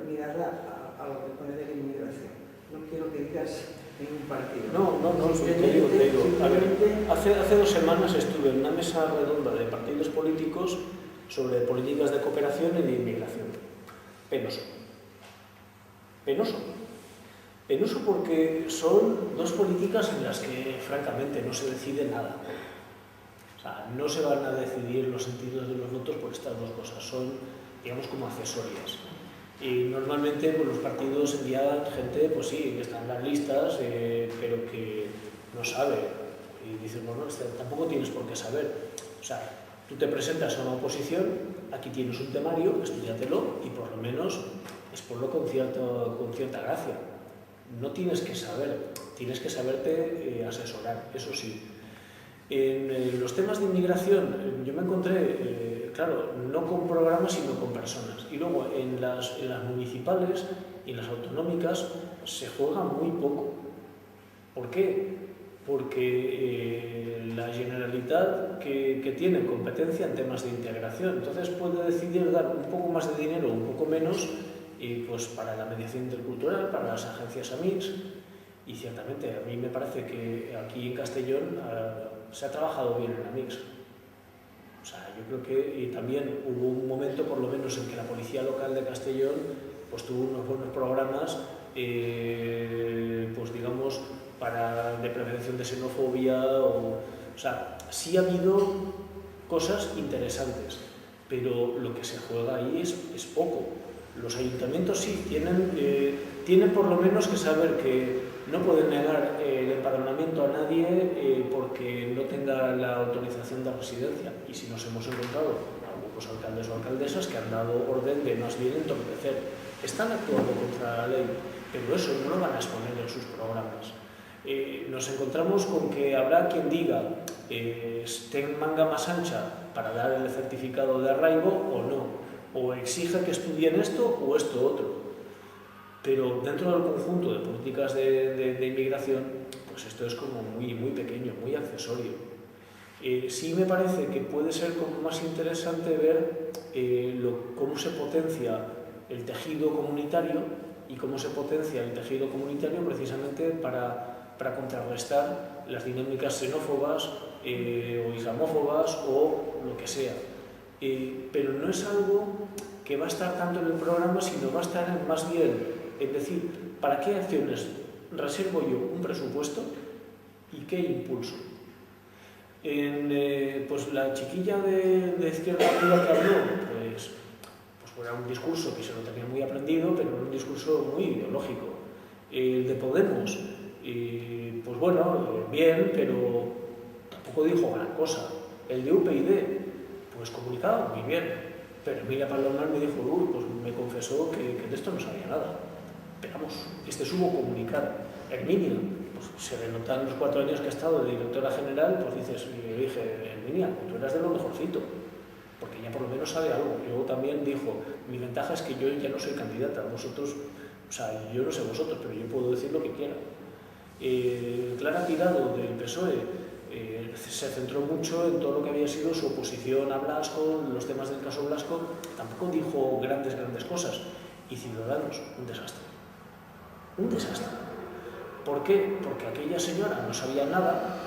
mirada a lo que pone de la inmigración. No quiero que digas ningún partido. No, te digo. A ver, hace 2 semanas estuve en una mesa redonda de partidos políticos sobre políticas de cooperación y de inmigración. Penoso. Penoso porque son 2 políticas en las que, francamente, no se decide nada. O sea, no se van a decidir los sentidos de los votos por estas 2 cosas. Son, digamos, como accesorias. Y normalmente pues, los partidos envían gente, pues sí, que está en las listas, pero que no sabe. Y dices, bueno, tampoco tienes por qué saber. O sea, tú te presentas a una oposición, aquí tienes un temario, estudiátelo y por lo menos exponlo con cierta gracia. No tienes que saber, tienes que saberte asesorar, eso sí. En los temas de inmigración yo me encontré, claro, no con programas sino con personas. Y luego en las municipales y en las autonómicas se juega muy poco. ¿Por qué? Porque la Generalitat que tiene competencia en temas de integración, entonces puede decidir dar un poco más de dinero o un poco menos pues para la mediación intercultural, para las agencias AMICS. Y ciertamente a mí me parece que aquí en Castellón se ha trabajado bien en AMICS. O sea, yo creo que también hubo un momento, por lo menos, en que la policía local de Castellón pues tuvo unos buenos programas, pues digamos, de prevención de xenofobia. O sea, sí ha habido cosas interesantes, pero lo que se juega ahí es poco. Los ayuntamientos sí tienen por lo menos que saber que no pueden negar el empadronamiento a nadie porque no tenga la autorización de residencia. Y si nos hemos encontrado algunos alcaldes o alcaldesas que han dado orden de más bien entorpecer, están actuando contra la ley, pero eso no lo van a exponer en sus programas. Nos encontramos con que habrá quien diga ten manga más ancha para dar el certificado de arraigo o no, o exija que estudien esto o esto otro. Pero dentro del conjunto de políticas de inmigración, pues esto es como muy pequeño, muy accesorio. Sí me parece que puede ser como más interesante ver cómo se potencia el tejido comunitario y cómo se potencia el tejido comunitario precisamente para contrarrestar las dinámicas xenófobas o islamófobas o lo que sea. Pero no es algo que va a estar tanto en el programa, sino va a estar más bien en decir, ¿para qué acciones reservo yo un presupuesto y qué impulso? Pues la chiquilla de Izquierda Unida que habló, pues era un discurso que se lo tenía muy aprendido, pero un discurso muy ideológico. El de Podemos, pues bueno, bien, pero tampoco dijo gran cosa. El de UPyD, pues comunicado muy bien, pero Emilia Palomar me dijo, pues me confesó que de esto no sabía nada. Pero vamos, supo comunicar. Herminia, pues se le notan los 4 años que ha estado de directora general, pues dices, y le dije, Herminia, tú eras de lo mejorcito, porque ella por lo menos sabe algo. Y luego también dijo, mi ventaja es que yo ya no soy candidata, vosotros, o sea, yo no sé vosotros, pero yo puedo decir lo que quiera. Clara Tirado del PSOE se centró mucho en todo lo que había sido su oposición a Blasco, los temas del caso Blasco, tampoco dijo grandes cosas. Y Ciudadanos, un desastre. Un desastre. ¿Por qué? Porque aquella señora no sabía nada,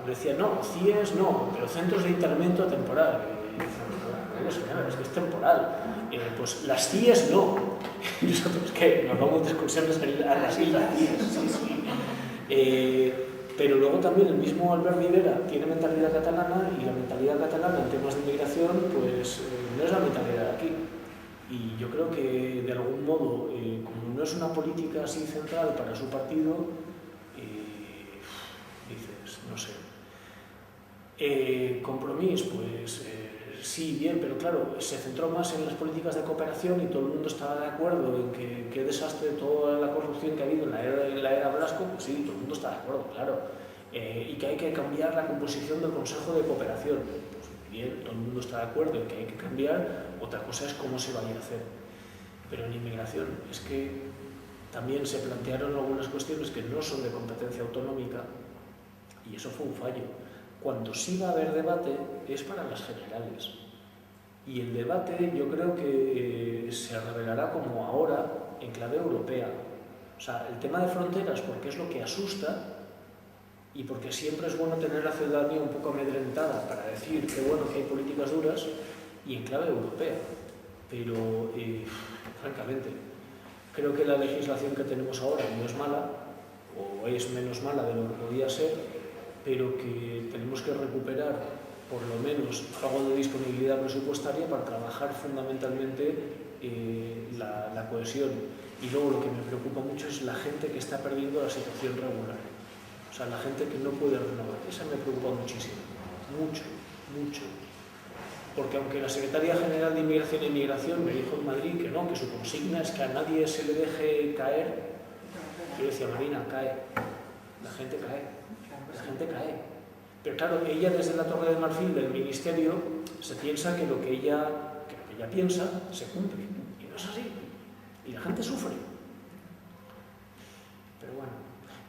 decía, no, CIES no, pero centros de internamiento temporal. Señora, es que es temporal. Pues las CIES no. Y nosotros, ¿qué? Nos vamos de excursiones a las islas CIES. Pero luego también el mismo Albert Rivera tiene mentalidad catalana, y la mentalidad catalana en temas de inmigración pues no es la mentalidad de aquí. Y yo creo que de algún modo, como no es una política así central para su partido, dices, no sé. Compromís, pues sí, bien, pero claro, se centró más en las políticas de cooperación y todo el mundo estaba de acuerdo en que qué desastre toda la corrupción que ha habido en la era Blasco, pues sí, todo el mundo está de acuerdo, claro. Y que hay que cambiar la composición del Consejo de Cooperación. Pues bien, todo el mundo está de acuerdo en que hay que cambiar, otra cosa es cómo se vaya a hacer. Pero en inmigración es que también se plantearon algunas cuestiones que no son de competencia autonómica, y eso fue un fallo. Cuando sí va a haber debate es para las generales. Y el debate yo creo que se revelará como ahora en clave europea. O sea, el tema de fronteras, porque es lo que asusta y porque siempre es bueno tener a la ciudadanía un poco amedrentada para decir que bueno que hay políticas duras, y en clave europea. Pero, francamente, creo que la legislación que tenemos ahora no es mala, o es menos mala de lo que podía ser, pero que tenemos que recuperar por lo menos algo de disponibilidad presupuestaria para trabajar fundamentalmente la cohesión. Y luego lo que me preocupa mucho es la gente que está perdiendo la situación regular. O sea, la gente que no puede renovar. Esa me preocupa muchísimo. Mucho. Porque aunque la Secretaría General de Inmigración e Inmigración me dijo en Madrid que no, que su consigna es que a nadie se le deje caer, yo decía, Marina, cae. La gente cae. Pero claro, ella desde la Torre de Marfil del Ministerio se piensa que lo que ella piensa se cumple. Y no es así. Y la gente sufre. Pero bueno,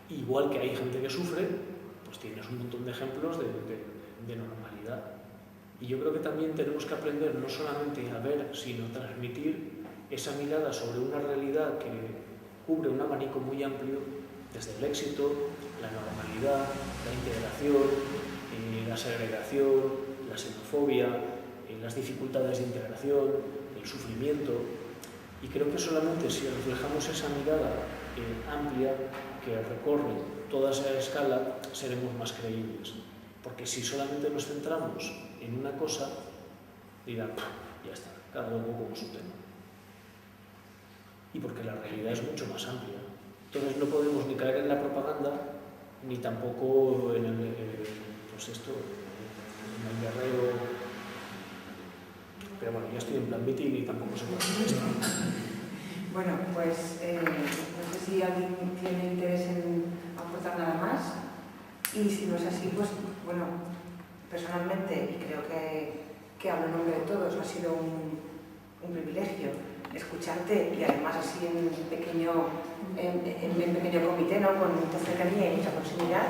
igual que hay gente que sufre, pues tienes un montón de ejemplos de normalidad. Y yo creo que también tenemos que aprender no solamente a ver, sino transmitir esa mirada sobre una realidad que cubre un abanico muy amplio, desde el éxito, la normalidad, la integración, la segregación, la xenofobia, las dificultades de integración, el sufrimiento. Y creo que solamente si reflejamos esa mirada amplia que recorre toda esa escala, seremos más creíbles. Porque si solamente nos centramos en una cosa, dirán, ya está, cada uno con su tema. Y porque la realidad es mucho más amplia. Entonces no podemos ni caer en la propaganda, ni tampoco en el guerrero. Pero bueno, ya estoy en plan meeting y tampoco se puede hacer esto. Bueno, pues no sé si alguien tiene interés en aportar nada más, y si no es así, pues bueno, personalmente, y creo que hablo en nombre de todos, ha sido un privilegio escucharte, y además así en pequeño comité, ¿no? Con mucha cercanía y mucha proximidad.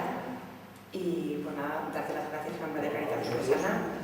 Y pues nada, darte las gracias en nombre de Caritas Diocesana.